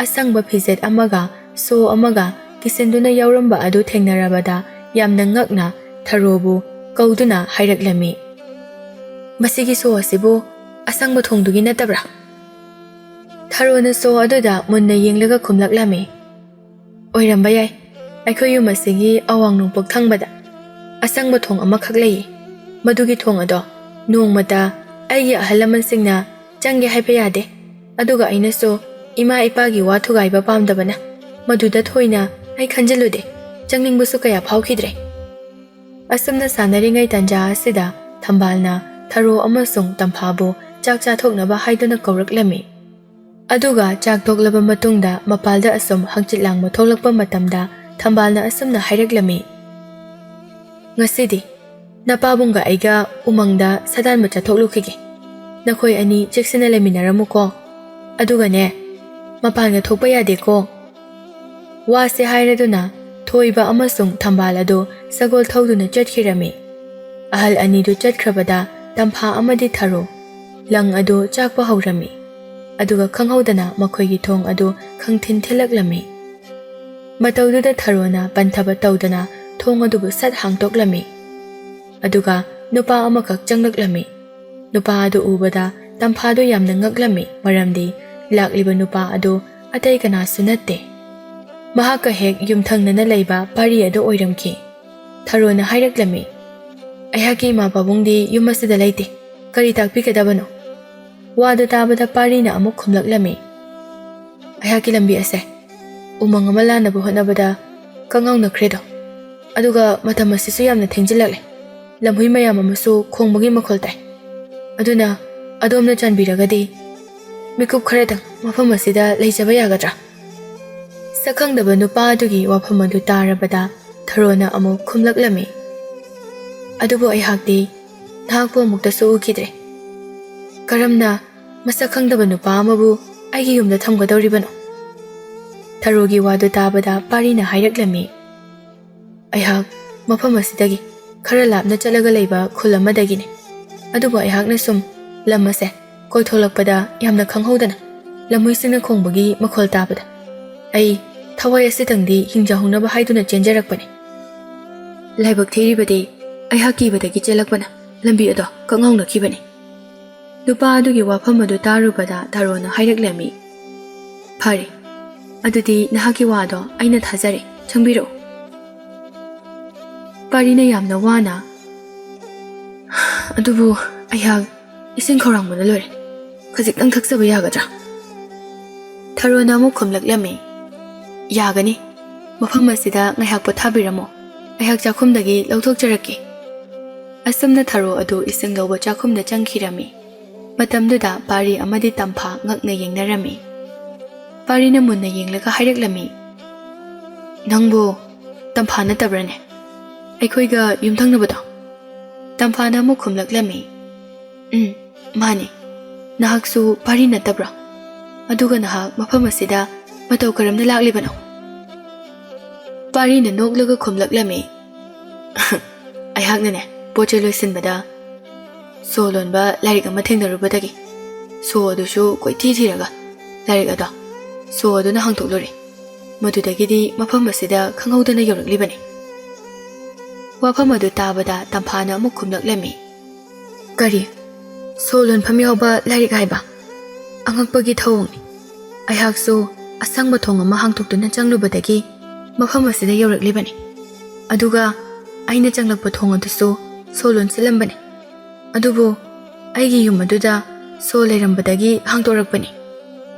ꯑꯁꯪꯕ ꯐꯤꯖꯦꯠ ꯑꯃꯒ ꯁꯣ ꯑꯃꯒ ꯀꯤꯁꯤꯟꯗꯨꯅ ꯌꯥꯎꯔꯝꯕ ꯑꯗꯨ ꯊꯦꯡꯅꯔꯕꯗ ꯌꯥꯝꯅ ꯉꯛꯅ ꯊꯔꯣꯕꯨ ꯀꯧꯗꯨꯅ ꯍꯥꯏꯔꯛꯂꯝꯃꯤ ꯃꯁꯤꯒꯤ ꯁꯣ ꯑꯁꯤꯕꯨ ꯑꯁꯪꯕ ꯊꯣꯡꯗꯨꯒꯤ ꯅꯠꯇꯕ꯭ꯔꯥ ꯊꯔꯣꯅ ꯁꯣ ꯑꯗꯨꯗ ꯃꯨꯟꯅ ꯌꯦꯡꯂꯒ ꯈꯨꯝꯂꯛꯂꯝꯃꯤ ꯑꯣꯏꯔꯝꯕ ꯌꯥꯏ ꯑꯩꯈꯣꯏ ꯌꯨꯝ ꯑꯁꯤꯒꯤ ꯑꯋꯥꯡ ꯅꯣꯡꯄꯣꯛ ꯊꯪꯕꯗ ꯑꯁꯪꯕ ꯊꯣꯡ ꯑꯃꯈꯛ ꯂꯩꯌꯦ ꯃꯗꯨꯒꯤ ꯊꯣꯡ ꯑꯗꯣ ꯅꯣꯡꯃꯇ ꯑꯩꯒꯤ ꯑꯍꯜ ꯂꯃꯟꯁꯤꯡꯅ ꯆꯪꯒꯦ ꯍꯥꯏꯕ ꯌꯥꯗꯦ ꯑꯗꯨꯒ ꯑꯩꯅꯁꯨ ꯏꯃꯥ ꯏꯄꯥꯒꯤ ꯋꯥ ꯊꯨꯒꯥꯏꯕ ꯄꯥꯝꯗꯕꯅ ꯃꯗꯨꯗ ꯊꯣꯏꯅ ꯑꯩ ꯈꯟꯖꯤꯜꯂꯨꯗꯦ ꯆꯪꯅꯤꯡꯕꯁꯨ ꯀꯌꯥ ꯐꯥꯎꯈꯤꯗ꯭ꯔꯦ ꯑꯁꯨꯝꯅ ꯁꯥꯟꯅꯔꯤꯉꯩ ꯇꯥꯟꯖꯥ ꯑꯁꯤꯗ ꯊꯝꯕꯥꯜꯅ ꯊꯔꯣ ꯑꯃꯁꯨꯡ ꯇꯝꯐꯥꯕꯨ ꯆꯥꯛ ꯆꯥꯊꯣꯛꯅꯕ ꯍꯥꯏꯗꯨꯅ ꯀꯧꯔꯛꯂꯝꯃꯤ ꯑꯗꯨꯒ ꯆꯥꯛ ꯇꯣꯛꯂꯕ ꯃꯇꯨꯡꯗ ꯃꯄꯥꯜꯗ ꯑꯁꯨꯝ ꯍꯪꯆꯤꯠ ꯂꯥꯡꯕ ꯊꯣꯛꯂꯛꯄ ꯃꯇꯝꯗ ꯊꯝꯕꯥꯜꯅ ꯑꯁꯨꯝꯅ ꯍꯥꯏꯔꯛꯂꯝꯃꯤ ꯉꯁꯤꯗꯤ ꯅꯄꯥꯕꯨꯡꯒ ꯑꯩꯒ ꯎꯃꯪꯗ ꯁꯥꯗꯥꯟꯕ ꯆꯠꯊꯣꯛꯂꯨꯈꯤꯒꯦ ꯅꯈꯣꯏ ꯑꯅꯤ ꯆꯦꯛꯁꯤꯟꯅ ꯂꯩꯃꯤꯟꯅꯔꯝꯃꯨꯀꯣ ꯑꯗꯨꯒꯅꯦ ꯃꯄꯥꯟꯒ ꯊꯣꯛꯄ ꯌꯥꯗꯦꯀꯣ ꯋꯥꯁꯦ ꯍꯥꯏꯔꯗꯨꯅ ꯊꯣꯏꯕ ꯑꯃꯁꯨꯡ ꯊꯝꯕꯥꯜ ꯑꯗꯨ ꯁꯒꯣꯜ ꯊꯧꯗꯨꯅ ꯆꯠꯈꯤꯔꯝꯃꯤ ꯑꯍꯜ ꯑꯅꯤꯗꯨ ꯆꯠꯈ꯭ꯔꯕꯗ ꯇꯝꯐꯥ ꯑꯃꯗꯤ ꯊꯔꯣ ꯂꯪ ꯑꯗꯨ ꯆꯥꯛꯄ ꯍꯧꯔꯝꯃꯤ ꯑꯗꯨꯒ ꯈꯪꯍꯧꯗꯅ ꯃꯈꯣꯏꯒꯤ ꯊꯣꯡ ꯑꯗꯨ ꯈꯪꯊꯤꯟ ꯊꯤꯜꯂꯛꯂꯝꯃꯤ ꯃꯇꯧꯗꯨꯗ ꯊꯔꯣꯅ ꯄꯟꯊꯕ ꯇꯧꯗꯅ ꯊꯣꯡ ꯑꯗꯨꯕꯨ ꯁꯠ ꯍꯥꯡꯇꯣꯛꯂꯝꯃꯤ ꯑꯗꯨꯒ ꯅꯨꯄꯥ ꯑꯃꯈꯛ ꯆꯪꯂꯛꯂꯝꯃꯤ ꯅꯨꯄꯥ ꯑꯗꯨ ꯎꯕꯗ ꯇꯝꯐꯥꯗꯨ ꯌꯥꯝꯅ ꯉꯛꯂꯝꯃꯤ ꯃꯔꯝꯗꯤ ꯂꯥꯛꯂꯤꯕ ꯅꯨꯄꯥ ꯑꯗꯨ ꯑꯇꯩ ꯀꯅꯥꯁꯨ ꯅꯠꯇꯦ ꯃꯍꯥꯛꯀ ꯍꯦꯛ ꯌꯨꯝꯊꯪꯅꯅ ꯂꯩꯕ ꯄꯥꯔꯤ ꯑꯗꯨ ꯑꯣꯏꯔꯝꯈꯤ ꯊꯔꯣꯅ ꯍꯥꯏꯔꯛꯂꯝꯃꯤ ꯑꯩꯍꯥꯛꯀꯤ ꯏꯃꯥ ꯄꯥꯕꯨꯡꯗꯤ ꯌꯨꯝ ꯑꯁꯤꯗ ꯂꯩꯇꯦ ꯀꯔꯤ ꯇꯥꯛꯄꯤꯒꯗꯕꯅꯣ ꯋꯥꯗꯨ ꯇꯥꯕꯗ ꯄꯥꯔꯤꯅ ꯑꯃꯨꯛ ꯈꯨꯝꯂꯛꯂꯝꯃꯤ ꯑꯩꯍꯥꯛꯀꯤ ꯂꯝꯕꯤ ꯑꯁꯦ ꯎꯃꯪ ꯑꯃ ꯂꯥꯟꯅꯕ ꯍꯣꯠꯅꯕꯗ ꯀꯪꯉꯥꯎꯅꯈ꯭ꯔꯦꯗꯣ ꯑꯗꯨꯒ ꯃꯇꯝ ꯑꯁꯤꯁꯨ ꯌꯥꯝꯅ ꯊꯦꯡꯖꯤꯜꯂꯛꯂꯦ ꯂꯝꯍꯨꯏ ꯃꯌꯥꯝ ꯑꯃꯁꯨ ꯈꯣꯡꯕꯒꯤ ꯃꯈꯣꯜ ꯇꯥꯏ ꯑꯗꯨꯅ ꯑꯗꯣꯝꯅ ꯆꯥꯟꯕꯤꯔꯒꯗꯤ ꯃꯤꯀꯨꯞ ꯈꯔꯗꯪ ꯃꯐꯝ ꯑꯁꯤꯗ ꯂꯩꯖꯕ ꯌꯥꯒꯗ꯭ꯔꯥ ꯁꯛꯈꯪꯗꯕ ꯅꯨꯄꯥ ꯑꯗꯨꯒꯤ ꯋꯥꯐꯝ ꯑꯗꯨ ꯇꯥꯔꯕꯗ ꯊꯔꯣꯅ ꯑꯃꯨꯛ ꯈꯨꯝꯂꯛꯂꯝꯃꯤ ꯑꯗꯨꯕꯨ ꯑꯩꯍꯥꯛꯇꯤ ꯅꯍꯥꯛꯄꯨ ꯑꯃꯨꯛꯇꯁꯨ ꯎꯈꯤꯗ꯭ꯔꯦ ꯀꯔꯝꯅ ꯃꯁꯛ ꯈꯪꯗꯕ ꯅꯨꯄꯥ ꯑꯃꯕꯨ ꯑꯩꯒꯤ ꯌꯨꯝꯗ ꯊꯝꯒꯗꯧꯔꯤꯕꯅꯣ ꯊꯔꯣꯒꯤ ꯋꯥꯗꯨ ꯇꯥꯕꯗ ꯄꯥꯔꯤꯅ ꯍꯥꯏꯔꯛꯂꯝꯃꯤ ꯑꯩꯍꯥꯛ ꯃꯐꯝ ꯑꯁꯤꯗꯒꯤ ꯈꯔ ꯂꯥꯞꯅ ꯆꯠꯂꯒ ꯂꯩꯕ ꯈꯨꯜ ꯑꯃꯗꯒꯤꯅꯤ ꯑꯗꯨꯕꯨ ꯑꯩꯍꯥꯛꯅ ꯁꯨꯝ ꯂꯝ ꯑꯁꯦ ꯀꯣꯏꯊꯣꯛꯂꯛꯄꯗ ꯌꯥꯝꯅ ꯈꯪꯍꯧꯗꯅ ꯂꯝꯍꯨꯏꯁꯤꯡꯅ ꯈꯣꯡꯕꯒꯤ ꯃꯈꯣꯜ ꯇꯥꯕꯗ ꯑꯩ ꯊꯋꯥꯏ ꯑꯁꯤꯇꯪꯗꯤ ꯍꯤꯡꯖꯍꯧꯅꯕ ꯍꯥꯏꯗꯨꯅ ꯆꯦꯟꯖꯔꯛꯄꯅꯤ ꯂꯥꯏꯕꯛ ꯊꯤꯔꯤꯕꯗꯤ ꯑꯩꯍꯥꯛ ꯀꯤꯕꯗꯒꯤ ꯆꯦꯜꯂꯛꯄꯅ ꯂꯝꯕꯤ ꯑꯗꯣ ꯀꯛꯉꯥꯎꯅꯈꯤꯕꯅꯤ ꯅꯨꯄꯥ ꯑꯗꯨꯒꯤ ꯋꯥꯐꯝ ꯑꯗꯨ ꯇꯥꯔꯨꯕꯗ ꯊꯔꯣꯅ ꯍꯥꯏꯔꯛꯂꯝꯃꯤ ꯐꯔꯦ ꯑꯗꯨꯗꯤ ꯅꯍꯥꯛꯀꯤ ꯋꯥꯗꯣ ꯑꯩꯅ ꯊꯥꯖꯔꯦ ꯆꯪꯕꯤꯔꯛꯎ ꯄꯥꯔꯤꯅ ꯌꯥꯝꯅ ꯋꯥꯅ ꯑꯗꯨꯕꯨ ꯑꯩꯍꯥꯛ ꯏꯁꯤꯡ ꯈꯧꯔꯥꯡꯕꯅ ꯂꯣꯏꯔꯦ ꯈꯖꯤꯛꯇꯪ ꯊꯛꯆꯕ ꯌꯥꯒꯗ꯭ꯔꯥ ꯊꯔꯣꯅ ꯑꯃꯨꯛ ꯈꯨꯝꯂꯛꯂꯝꯃꯤ ꯌꯥꯒꯅꯤ ꯃꯐꯝ ꯑꯁꯤꯗ ꯉꯥꯏꯍꯥꯛ ꯄꯣꯊꯥꯕꯤꯔꯝꯃꯣ ꯑꯩꯍꯥꯛ ꯆꯥꯛꯈꯨꯝꯗꯒꯤ ꯂꯧꯊꯣꯛꯆꯔꯛꯀꯦ ꯑꯁꯨꯝꯅ ꯊꯔꯣ ꯑꯗꯨ ꯏꯁꯤꯡ ꯂꯧꯕ ꯆꯥꯛꯈꯨꯝꯗ ꯆꯪꯈꯤꯔꯝꯃꯤ ꯃꯇꯝꯗꯨꯗ ꯄꯥꯔꯤ ꯑꯃꯗꯤ ꯇꯝꯐꯥ ꯉꯛꯅ ꯌꯦꯡꯅꯔꯝꯃꯤ ꯄꯥꯔꯤꯅ ꯃꯨꯟꯅ ꯌꯦꯡꯂꯒ ꯍꯥꯏꯔꯛꯂꯝꯃꯤ ꯅꯪꯕꯨ ꯇꯝꯐꯥ ꯅꯠꯇꯕ꯭ꯔꯅꯦ ꯑꯩꯈꯣꯏꯒ ꯌꯨꯝꯊꯪꯅꯕꯗꯣ ꯇꯝꯐꯥꯅ ꯑꯃꯨꯛ ꯈꯨꯝꯂꯛꯂꯝꯃꯤ ꯃꯥꯅꯤ ꯅꯍꯥꯛꯁꯨ ꯄꯥꯔꯤ ꯅꯠꯇꯕ꯭ꯔꯣ ꯑꯗꯨꯒ ꯅꯍꯥꯛ ꯃꯐꯝ ꯑꯁꯤꯗ ꯃꯇꯧ ꯀꯔꯝꯅ ꯂꯥꯛꯂꯤꯕꯅꯣ ꯄꯥꯔꯤꯅ ꯅꯣꯛꯂꯒ ꯈꯨꯝꯂꯛꯂꯝꯃꯤ ꯑꯩꯍꯥꯛꯅꯅꯦ ꯄꯣꯠ ꯆꯩ ꯂꯣꯏꯁꯤꯟꯕꯗ ꯁꯣ ꯂꯣꯟꯕ ꯂꯥꯏꯔꯤꯛ ꯑꯃ ꯊꯦꯡꯅꯔꯨꯕꯗꯒꯤ ꯁꯣ ꯑꯗꯨꯁꯨ ꯀꯣꯏꯊꯤ ꯊꯤꯔꯒ ꯂꯥꯏꯔꯤꯛ ꯑꯗꯣ ꯁꯣ ꯑꯗꯨꯅ ꯍꯥꯡꯇꯣꯛꯂꯨꯔꯦ ꯃꯗꯨꯗꯒꯤꯗꯤ ꯃꯐꯝ ꯑꯁꯤꯗ ꯈꯪꯍꯧꯗꯅ ꯌꯧꯔꯛꯂꯤꯕꯅꯤ ꯋꯥꯐꯝ ꯑꯗꯨ ꯇꯥꯕꯗ ꯇꯝꯐꯥꯅ ꯑꯃꯨꯛ ꯈꯨꯝꯂꯛꯂꯝꯃꯤ ꯀꯔꯤ ꯁꯣ ꯂꯣꯟꯐꯝ ꯌꯥꯎꯕ ꯂꯥꯏꯔꯤꯛ ꯍꯥꯏꯕ ꯑꯉꯛꯄꯒꯤ ꯊꯧꯑꯣꯡꯅꯤ ꯑꯩꯍꯥꯛꯁꯨ ꯑꯁꯪꯕ ꯊꯣꯡ ꯑꯃ ꯍꯥꯡꯇꯣꯛꯇꯨꯅ ꯆꯪꯂꯨꯕꯗꯒꯤ ꯃꯐꯝ ꯑꯁꯤꯗ ꯌꯧꯔꯛꯂꯤꯕꯅꯤ ꯑꯗꯨꯒ ꯑꯩꯅ ꯆꯪꯂꯛꯄ ꯊꯣꯡ ꯑꯗꯨꯁꯨ ꯁꯣ ꯂꯣꯟꯁꯤꯜꯂꯝꯕꯅꯤ ꯑꯗꯨꯕꯨ ꯑꯩꯒꯤ ꯌꯨꯝ ꯑꯗꯨꯗ ꯁꯣ ꯂꯩꯔꯝꯕꯗꯒꯤ ꯍꯥꯡꯇꯣꯔꯛꯄꯅꯤ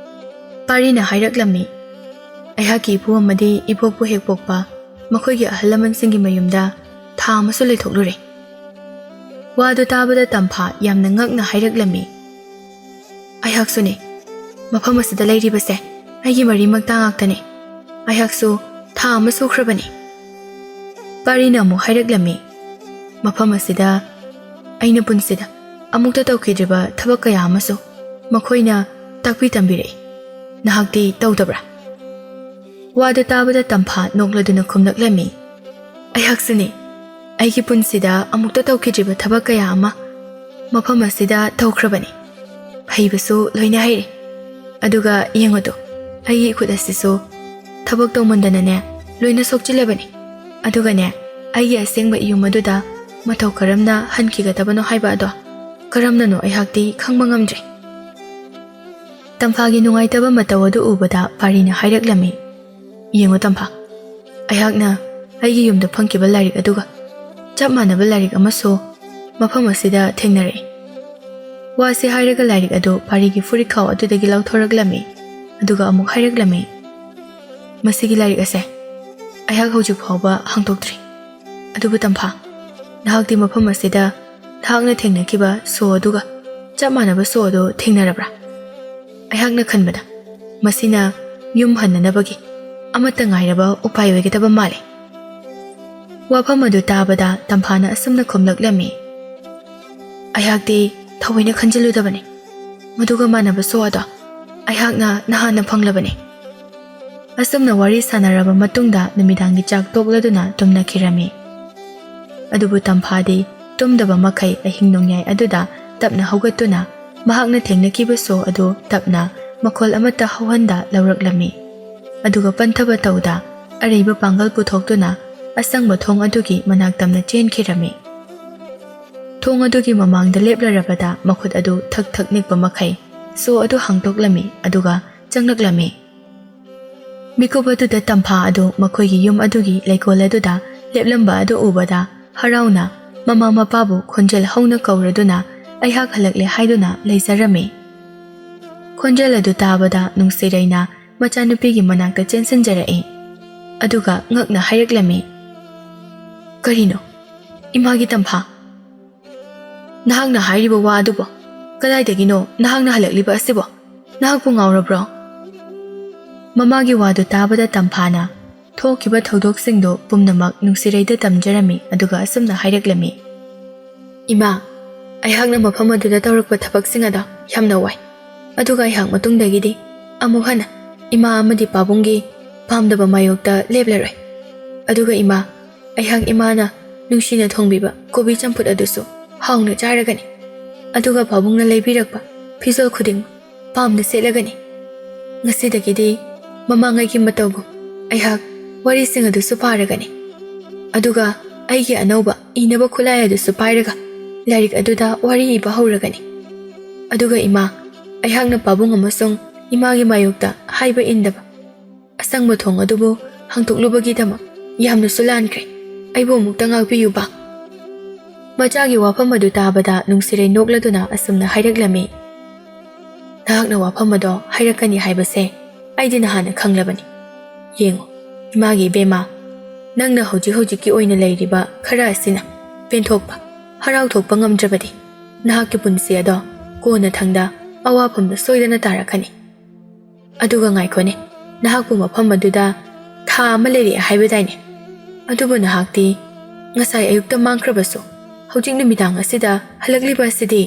ꯄꯥꯔꯤꯅ ꯍꯥꯏꯔꯛꯂꯝꯃꯤ ꯑꯩꯍꯥꯛꯀꯤ ꯏꯄꯨ ꯑꯃꯗꯤ ꯏꯕꯣꯛꯄꯨ ꯍꯦꯛ ꯄꯣꯛꯄ ꯃꯈꯣꯏꯒꯤ ꯑꯍꯜ ꯂꯃꯟꯁꯤꯡꯒꯤ ꯃꯌꯨꯝꯗ ꯊꯥ ꯑꯃꯁꯨ ꯂꯩꯊꯣꯛꯂꯨꯔꯦ ꯋꯥꯗꯨ ꯇꯥꯕꯗ ꯇꯝꯐꯥ ꯌꯥꯝꯅ ꯉꯛꯅ ꯍꯥꯏꯔꯛꯂꯝꯃꯤ ꯑꯩꯍꯥꯛꯁꯨꯅꯦ ꯃꯐꯝ ꯑꯁꯤꯗ ꯂꯩꯔꯤꯕꯁꯦ ꯑꯩꯒꯤ ꯃꯔꯤꯃꯛꯇ ꯉꯥꯛꯇꯅꯤ ꯑꯩꯍꯥꯛꯁꯨ ꯊꯥ ꯑꯃ ꯁꯨꯈ꯭ꯔꯕꯅꯤ ꯄꯥꯔꯤꯅ ꯑꯃꯨꯛ ꯍꯥꯏꯔꯛꯂꯝꯃꯤ ꯃꯐꯝ ꯑꯁꯤꯗ ꯑꯩꯅ ꯄꯨꯟꯁꯤꯗ ꯑꯃꯨꯛꯇ ꯇꯧꯈꯤꯗ꯭ꯔꯤꯕ ꯊꯕꯛ ꯀꯌꯥ ꯑꯃꯁꯨ ꯃꯈꯣꯏꯅ ꯇꯥꯛꯄꯤ ꯇꯝꯕꯤꯔꯛꯏ ꯅꯍꯥꯛꯇꯤ ꯇꯧꯗꯕ꯭ꯔꯥ ꯋꯥꯗꯨ ꯇꯥꯕꯗ ꯇꯝꯐꯥ ꯅꯣꯛꯂꯗꯨꯅ ꯈꯨꯝꯂꯛꯂꯝꯃꯤ ꯑꯩꯍꯥꯛꯁꯨꯅꯦ ꯑꯩꯒꯤ ꯄꯨꯟꯁꯤꯗ ꯑꯃꯨꯛꯇ ꯇꯧꯈꯤꯗ꯭ꯔꯤꯕ ꯊꯕꯛ ꯀꯌꯥ ꯑꯃ ꯃꯐꯝ ꯑꯁꯤꯗ ꯇꯧꯈ꯭ꯔꯕꯅꯤ ꯍꯩꯕꯁꯨ ꯂꯣꯏꯅ ꯍꯩꯔꯦ ꯑꯗꯨꯒ ꯌꯦꯡꯉꯨꯗꯣ ꯑꯩꯒꯤ ꯈꯨꯠ ꯑꯁꯤꯁꯨ ꯊꯕꯛ ꯇꯧꯃꯟꯗꯅꯅꯦ ꯂꯣꯏꯅ ꯁꯣꯛꯆꯤꯜꯂꯕꯅꯤ ꯑꯗꯨꯒꯅꯦ ꯑꯩꯒꯤ ꯑꯁꯦꯡꯕ ꯌꯨꯝ ꯑꯗꯨꯗ ꯃꯇꯧ ꯀꯔꯝꯅ ꯍꯟꯈꯤꯒꯗꯕꯅꯣ ꯍꯥꯏꯕ ꯑꯗꯣ ꯀꯔꯝꯅꯅꯣ ꯑꯩꯍꯥꯛꯇꯤ ꯈꯪꯕ ꯉꯝꯗ꯭ꯔꯦ ꯇꯝꯐꯥꯒꯤ ꯅꯨꯡꯉꯥꯏꯇꯕ ꯃꯇꯧ ꯑꯗꯨ ꯎꯕꯗ ꯄꯥꯔꯤꯅ ꯍꯥꯏꯔꯛꯂꯝꯃꯤ ꯌꯦꯡꯉꯨ ꯇꯝꯐꯥ ꯑꯩꯍꯥꯛꯅ ꯑꯩꯒꯤ ꯌꯨꯝꯗ ꯐꯪꯈꯤꯕ ꯂꯥꯏꯔꯤꯛ ꯑꯗꯨꯒ ꯆꯞ ꯃꯥꯟꯅꯕ ꯂꯥꯏꯔꯤꯛ ꯑꯃꯁꯨ ꯃꯐꯝ ꯑꯁꯤꯗ ꯊꯦꯡꯅꯔꯛꯏ ꯋꯥꯁꯤ ꯍꯥꯏꯔꯒ ꯂꯥꯏꯔꯤꯛ ꯑꯗꯨ ꯄꯥꯔꯤꯒꯤ ꯐꯨꯔꯤꯠꯈꯥꯎ ꯑꯗꯨꯗꯒꯤ ꯂꯧꯊꯣꯔꯛꯂꯝꯃꯤ ꯑꯗꯨꯒ ꯑꯃꯨꯛ ꯍꯥꯏꯔꯛꯂꯝꯃꯤ ꯃꯁꯤꯒꯤ ꯂꯥꯏꯔꯤꯛ ꯑꯁꯦ ꯑꯩꯍꯥꯛ ꯍꯧꯖꯤꯛ ꯐꯥꯎꯕ ꯍꯥꯡꯇꯣꯛꯇ꯭ꯔꯤ ꯑꯗꯨꯕꯨ ꯇꯝꯐꯥ ꯅꯍꯥꯛꯇꯤ ꯃꯐꯝ ꯑꯁꯤꯗ ꯅꯍꯥꯛꯅ ꯊꯦꯡꯅꯈꯤꯕ ꯁꯣ ꯑꯗꯨꯒ ꯆꯞ ꯃꯥꯟꯅꯕ ꯁꯣ ꯑꯗꯨ ꯊꯦꯡꯅꯔꯕ꯭ꯔꯥ ꯑꯩꯍꯥꯛꯅ ꯈꯟꯕꯗ ꯃꯁꯤꯅ ꯌꯨꯝ ꯍꯟꯅꯅꯕꯒꯤ ꯑꯃꯠꯇ ꯉꯥꯏꯔꯕ ꯎꯄꯥꯏ ꯑꯣꯏꯒꯗꯕ ꯃꯥꯜꯂꯤ ꯋꯥꯐꯝ ꯑꯗꯨ ꯇꯥꯕꯗ ꯇꯝꯐꯥꯅ ꯑꯁꯨꯝꯅ ꯈꯨꯝꯂꯛꯂꯝꯃꯤ ꯑꯩꯍꯥꯛꯇꯤ ꯊꯑꯣꯏꯅ ꯈꯟꯖꯤꯜꯂꯨꯗꯕꯅꯤ ꯃꯗꯨꯒ ꯃꯥꯟꯅꯕ ꯁꯣ ꯑꯗꯣ ꯑꯩꯍꯥꯛꯅ ꯅꯍꯥꯟꯅ ꯐꯪꯂꯕꯅꯤ ꯑꯁꯨꯝꯅ ꯋꯥꯔꯤ ꯁꯥꯟꯅꯔꯕ ꯃꯇꯨꯡꯗ ꯅꯨꯃꯤꯗꯥꯡꯒꯤ ꯆꯥꯛ ꯇꯣꯛꯂꯗꯨꯅ ꯇꯨꯝꯅꯈꯤꯔꯝꯃꯤ ꯑꯗꯨꯕꯨ ꯇꯝꯐꯥꯗꯤ ꯇꯨꯝꯗꯕ ꯃꯈꯩ ꯑꯍꯤꯡ ꯅꯣꯡꯌꯥꯏ ꯑꯗꯨꯗ ꯇꯞꯅ ꯍꯧꯒꯠꯇꯨꯅ ꯃꯍꯥꯛꯅ ꯊꯦꯡꯅꯈꯤꯕ ꯁꯣ ꯑꯗꯨ ꯇꯞꯅ ꯃꯈꯣꯜ ꯑꯃꯠꯇ ꯍꯧꯍꯟꯗ ꯂꯧꯔꯛꯂꯝꯃꯤ ꯑꯗꯨꯒ ꯄꯟꯊꯕ ꯇꯧꯗ ꯑꯔꯩꯕ ꯄꯥꯡꯒꯜ ꯄꯨꯊꯣꯛꯇꯨꯅ ꯑꯁꯪꯕ ꯊꯣꯡ ꯑꯗꯨꯒꯤ ꯃꯅꯥꯛ ꯇꯝꯅ ꯆꯦꯟꯈꯤꯔꯝꯃꯤ ꯊꯣꯡ ꯑꯗꯨꯒꯤ ꯃꯃꯥꯡꯗ ꯂꯦꯞꯂꯔꯕꯗ ꯃꯈꯨꯠ ꯑꯗꯨ ꯊꯛ ꯊꯛ ꯅꯤꯛꯄ ꯃꯈꯩ ꯁꯣ ꯑꯗꯨ ꯍꯥꯡꯇꯣꯛꯂꯝꯃꯤ ꯑꯗꯨꯒ ꯆꯪꯂꯛꯂꯝꯃꯤ ꯃꯤꯀꯨꯞ ꯑꯗꯨꯗ ꯇꯝꯐꯥ ꯑꯗꯨ ꯃꯈꯣꯏꯒꯤ ꯌꯨꯝ ꯑꯗꯨꯒꯤ ꯂꯩꯀꯣꯜ ꯑꯗꯨꯗ ꯂꯦꯞꯂꯝꯕ ꯑꯗꯨ ꯎꯕꯗ ꯍꯔꯥꯎꯅ ꯃꯃꯥ ꯃꯄꯥꯕꯨ ꯈꯣꯟꯖꯦꯜ ꯍꯧꯅ ꯀꯧꯔꯗꯨꯅ ꯑꯩꯍꯥꯛ ꯍꯜꯂꯛꯂꯦ ꯍꯥꯏꯗꯨꯅ ꯂꯩꯖꯔꯝꯃꯤ ꯈꯣꯟꯖꯦꯜ ꯑꯗꯨ ꯇꯥꯕꯗ ꯅꯨꯡꯁꯤꯔꯩꯅ ꯃꯆꯥꯅꯨꯄꯤꯒꯤ ꯃꯅꯥꯛꯇ ꯆꯦꯟꯁꯤꯟꯖꯔꯛꯏ ꯑꯗꯨꯒ ꯉꯛꯅ ꯍꯥꯏꯔꯛꯂꯝꯃꯤ ꯀꯔꯤꯅꯣ ꯏꯃꯥꯒꯤ ꯇꯝꯐꯥ ꯅꯍꯥꯛꯅ ꯍꯥꯏꯔꯤꯕ ꯋꯥ ꯑꯗꯨꯕꯣ ꯀꯗꯥꯏꯗꯒꯤꯅꯣ ꯅꯍꯥꯛꯅ ꯍꯜꯂꯛꯂꯤꯕ ꯑꯁꯤꯕꯣ ꯅꯍꯥꯛꯄꯨ ꯉꯥꯎꯔꯕ꯭ꯔꯣ ꯃꯃꯥꯒꯤ ꯋꯥꯗꯨ ꯇꯥꯕꯗ ꯇꯝꯐꯥꯅ ꯊꯣꯛꯈꯤꯕ ꯊꯧꯗꯣꯛꯁꯤꯡꯗꯨ ꯄꯨꯝꯅꯃꯛ ꯅꯨꯡꯁꯤꯔꯩꯗ ꯇꯝꯖꯔꯝꯃꯤ ꯑꯗꯨꯒ ꯑꯁꯨꯝꯅ ꯍꯥꯏꯔꯛꯂꯝꯃꯤ ꯏꯃꯥ ꯑꯩꯍꯥꯛꯅ ꯃꯐꯝ ꯑꯗꯨꯗ ꯇꯧꯔꯛꯄ ꯊꯕꯛꯁꯤꯡ ꯑꯗꯣ ꯌꯥꯝꯅ ꯋꯥꯏ ꯑꯗꯨꯒ ꯑꯩꯍꯥꯛ ꯃꯇꯨꯡꯗꯒꯤꯗꯤ ꯑꯃꯨꯛ ꯍꯟꯅ ꯏꯃꯥ ꯑꯃꯗꯤ ꯄꯥꯕꯨꯡꯒꯤ ꯄꯥꯝꯗꯕ ꯃꯥꯌꯣꯛꯇ ꯂꯦꯞꯂꯔꯣꯏ ꯑꯗꯨꯒ ꯏꯃꯥ ꯑꯩꯍꯥꯛ ꯏꯃꯥꯅ ꯅꯨꯡꯁꯤꯅ ꯊꯣꯡꯕꯤꯕ ꯀꯣꯕꯤ ꯆꯝꯐꯨꯠ ꯑꯗꯨꯁꯨ ꯍꯥꯎꯅ ꯆꯥꯔꯒꯅꯤ ꯑꯗꯨꯒ ꯄꯥꯕꯨꯡꯅ ꯂꯩꯕꯤꯔꯛꯄ ꯐꯤꯖꯣꯜ ꯈꯨꯗꯤꯡꯃꯛ ꯄꯥꯝꯅ ꯁꯦꯠꯂꯒꯅꯤ ꯉꯁꯤꯗꯒꯤꯗꯤ ꯃꯃꯥꯡꯉꯩꯒꯤ ꯃꯇꯧꯒꯨꯝ ꯑꯩꯍꯥꯛ ꯋꯥꯔꯤꯁꯤꯡ ꯑꯗꯨꯁꯨ ꯄꯥꯔꯒꯅꯤ ꯑꯗꯨꯒ ꯑꯩꯒꯤ ꯑꯅꯧꯕ ꯏꯅꯕ ꯈꯨꯠꯂꯥꯏ ꯑꯗꯨꯁꯨ ꯄꯥꯏꯔꯒ ꯂꯥꯏꯔꯤꯛ ꯑꯗꯨꯗ ꯋꯥꯔꯤ ꯏꯕ ꯍꯧꯔꯒꯅꯤ ꯑꯗꯨꯒ ꯏꯃꯥ ꯑꯩꯍꯥꯛꯅ ꯄꯥꯕꯨꯡ ꯑꯃꯁꯨꯡ ꯏꯃꯥꯒꯤ ꯃꯥꯌꯣꯛꯇ ꯍꯥꯏꯕ ꯏꯟꯗꯕ ꯑꯁꯪꯕ ꯊꯣꯡ ꯑꯗꯨꯕꯨ ꯍꯥꯡꯇꯣꯛꯂꯨꯕꯒꯤꯗꯃꯛ ꯌꯥꯝꯅꯁꯨ ꯂꯥꯟꯈ꯭ꯔꯦ ꯑꯩꯕꯨ ꯑꯃꯨꯛꯇ ꯉꯥꯛꯄꯤꯌꯨꯕ ꯃꯆꯥꯒꯤ ꯋꯥꯐꯝ ꯑꯗꯨ ꯇꯥꯕꯗ ꯅꯨꯡꯁꯤꯔꯩ ꯅꯣꯛꯂꯗꯨꯅ ꯑꯁꯨꯝꯅ ꯍꯥꯏꯔꯛꯂꯝꯃꯤ ꯅꯍꯥꯛꯅ ꯋꯥꯐꯝ ꯑꯗꯣ ꯍꯥꯏꯔꯛꯀꯅꯤ ꯍꯥꯏꯕꯁꯦ ꯑꯩꯗꯤ ꯅꯍꯥꯟꯅ ꯈꯪꯂꯕꯅꯤ ꯌꯦꯡꯉꯣ ꯏꯃꯥꯒꯤ ꯏꯕꯦꯝꯃ ꯅꯪꯅ ꯍꯧꯖꯤꯛꯀꯤ ꯑꯣꯏꯅ ꯂꯩꯔꯤꯕ ꯈꯔ ꯑꯁꯤꯅ ꯄꯦꯟꯊꯣꯛꯄ ꯍꯔꯥꯎꯊꯣꯛꯄ ꯉꯝꯗ꯭ꯔꯕꯗꯤ ꯅꯍꯥꯛꯀꯤ ꯄꯨꯟꯁꯤ ꯑꯗꯣ ꯀꯣꯟꯅ ꯊꯪꯗ ꯑꯋꯥꯐꯝꯗ ꯁꯣꯏꯗꯅ ꯇꯥꯔꯛꯀꯅꯤ ꯑꯗꯨꯒ ꯉꯥꯏꯈꯣꯅꯦ ꯅꯍꯥꯛꯄꯨ ꯃꯐꯝ ꯑꯗꯨꯗ ꯊꯥ ꯑꯃ ꯂꯩꯔꯛꯑꯦ ꯍꯥꯏꯕꯗꯥꯏꯅꯦ ꯑꯗꯨꯕꯨ ꯅꯍꯥꯛꯇꯤ ꯉꯁꯥꯏ ꯑꯌꯨꯛꯇ ꯃꯥꯡꯈ꯭ꯔꯕꯁꯨ ꯍꯧꯖꯤꯛ ꯅꯨꯃꯤꯗꯥꯡ ꯑꯁꯤꯗ ꯍꯜꯂꯛꯂꯤꯕ ꯑꯁꯤꯗꯤ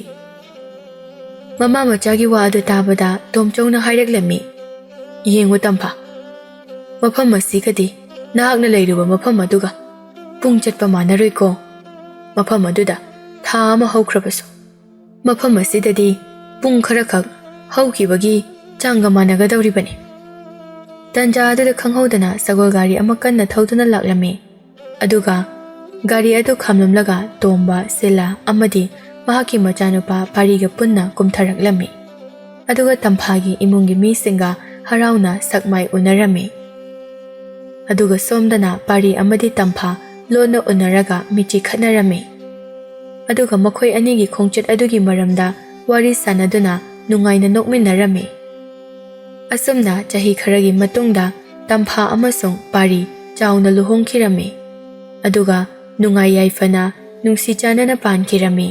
ꯃꯃꯥ ꯃꯆꯥꯒꯤ ꯋꯥ ꯑꯗꯨ ꯇꯥꯕꯗ ꯇꯣꯝꯆꯧꯅ ꯍꯥꯏꯔꯛꯂꯝꯃꯤ ꯌꯦꯡꯉꯨ ꯇꯝꯐꯥ ꯃꯐꯝ ꯑꯁꯤꯒꯗꯤ ꯅꯍꯥꯛꯅ ꯂꯩꯔꯤꯕ ꯃꯐꯝ ꯑꯗꯨꯒ ꯄꯨꯡ ꯆꯠꯄ ꯃꯥꯟꯅꯔꯣꯏꯀꯣ ꯃꯐꯝ ꯑꯗꯨꯗ ꯊꯥ ꯑꯃ ꯍꯧꯈ꯭ꯔꯕꯁꯨ ꯃꯐꯝ ꯑꯁꯤꯗꯗꯤ ꯄꯨꯡ ꯈꯔꯈꯛ ꯍꯧꯈꯤꯕꯒꯤ ꯆꯥꯡꯒ ꯃꯥꯟꯅꯒꯗꯧꯔꯤꯕꯅꯤ ꯇꯟꯖꯥ ꯑꯗꯨꯗ ꯈꯪꯍꯧꯗꯅ ꯁꯒꯣꯜ ꯒꯥꯔꯤ ꯑꯃ ꯀꯟꯅ ꯊꯧꯗꯨꯅ ꯂꯥꯛꯂꯝꯃꯤ ꯑꯗꯨꯒ ꯒꯥꯔꯤ ꯑꯗꯨ ꯈꯥꯝꯂꯝꯂꯒ ꯇꯣꯝꯕ ꯁꯤꯂꯥ ꯑꯃꯗꯤ ꯃꯍꯥꯛꯀꯤ ꯃꯆꯥꯅꯨꯄꯥ ꯄꯥꯔꯤꯒ ꯄꯨꯟꯅ ꯀꯨꯝꯊꯔꯛꯂꯝꯃꯤ ꯑꯗꯨꯒ ꯇꯝꯐꯥꯒꯤ ꯏꯃꯨꯡꯒꯤ ꯃꯤꯁꯤꯡꯒ ꯍꯔꯥꯎꯅ ꯁꯛꯃꯥꯏ ꯎꯅꯔꯝꯃꯤ ꯑꯗꯨꯒ ꯁꯣꯝꯗꯅ ꯄꯥꯔꯤ ꯑꯃꯗꯤ ꯇꯝꯐꯥ ꯂꯣꯟꯅ ꯎꯅꯔꯒ ꯃꯤꯆꯤ ꯈꯠꯅꯔꯝꯃꯤ ꯑꯗꯨꯒ ꯃꯈꯣꯏ ꯑꯅꯤꯒꯤ ꯈꯣꯡꯆꯠ ꯑꯗꯨꯒꯤ ꯃꯔꯝꯗ ꯋꯥꯔꯤ ꯁꯥꯅꯗꯨꯅ ꯅꯨꯡꯉꯥꯏꯅ ꯅꯣꯛꯃꯤꯟꯅꯔꯝꯃꯤ ꯑꯁꯨꯝꯅ ꯆꯍꯤ ꯈꯔꯒꯤ ꯃꯇꯨꯡꯗ ꯇꯝꯐꯥ ꯑꯃꯁꯨꯡ ꯄꯥꯔꯤ ꯆꯥꯎꯅ ꯂꯨꯍꯣꯡꯈꯤꯔꯝꯃꯤ ꯑꯗꯨꯒ ꯅꯨꯡꯉꯥꯏ ꯌꯥꯏꯐꯅ ꯅꯨꯡꯁꯤ ꯆꯥꯟꯅꯅ ꯄꯥꯟꯈꯤꯔꯝꯃꯤ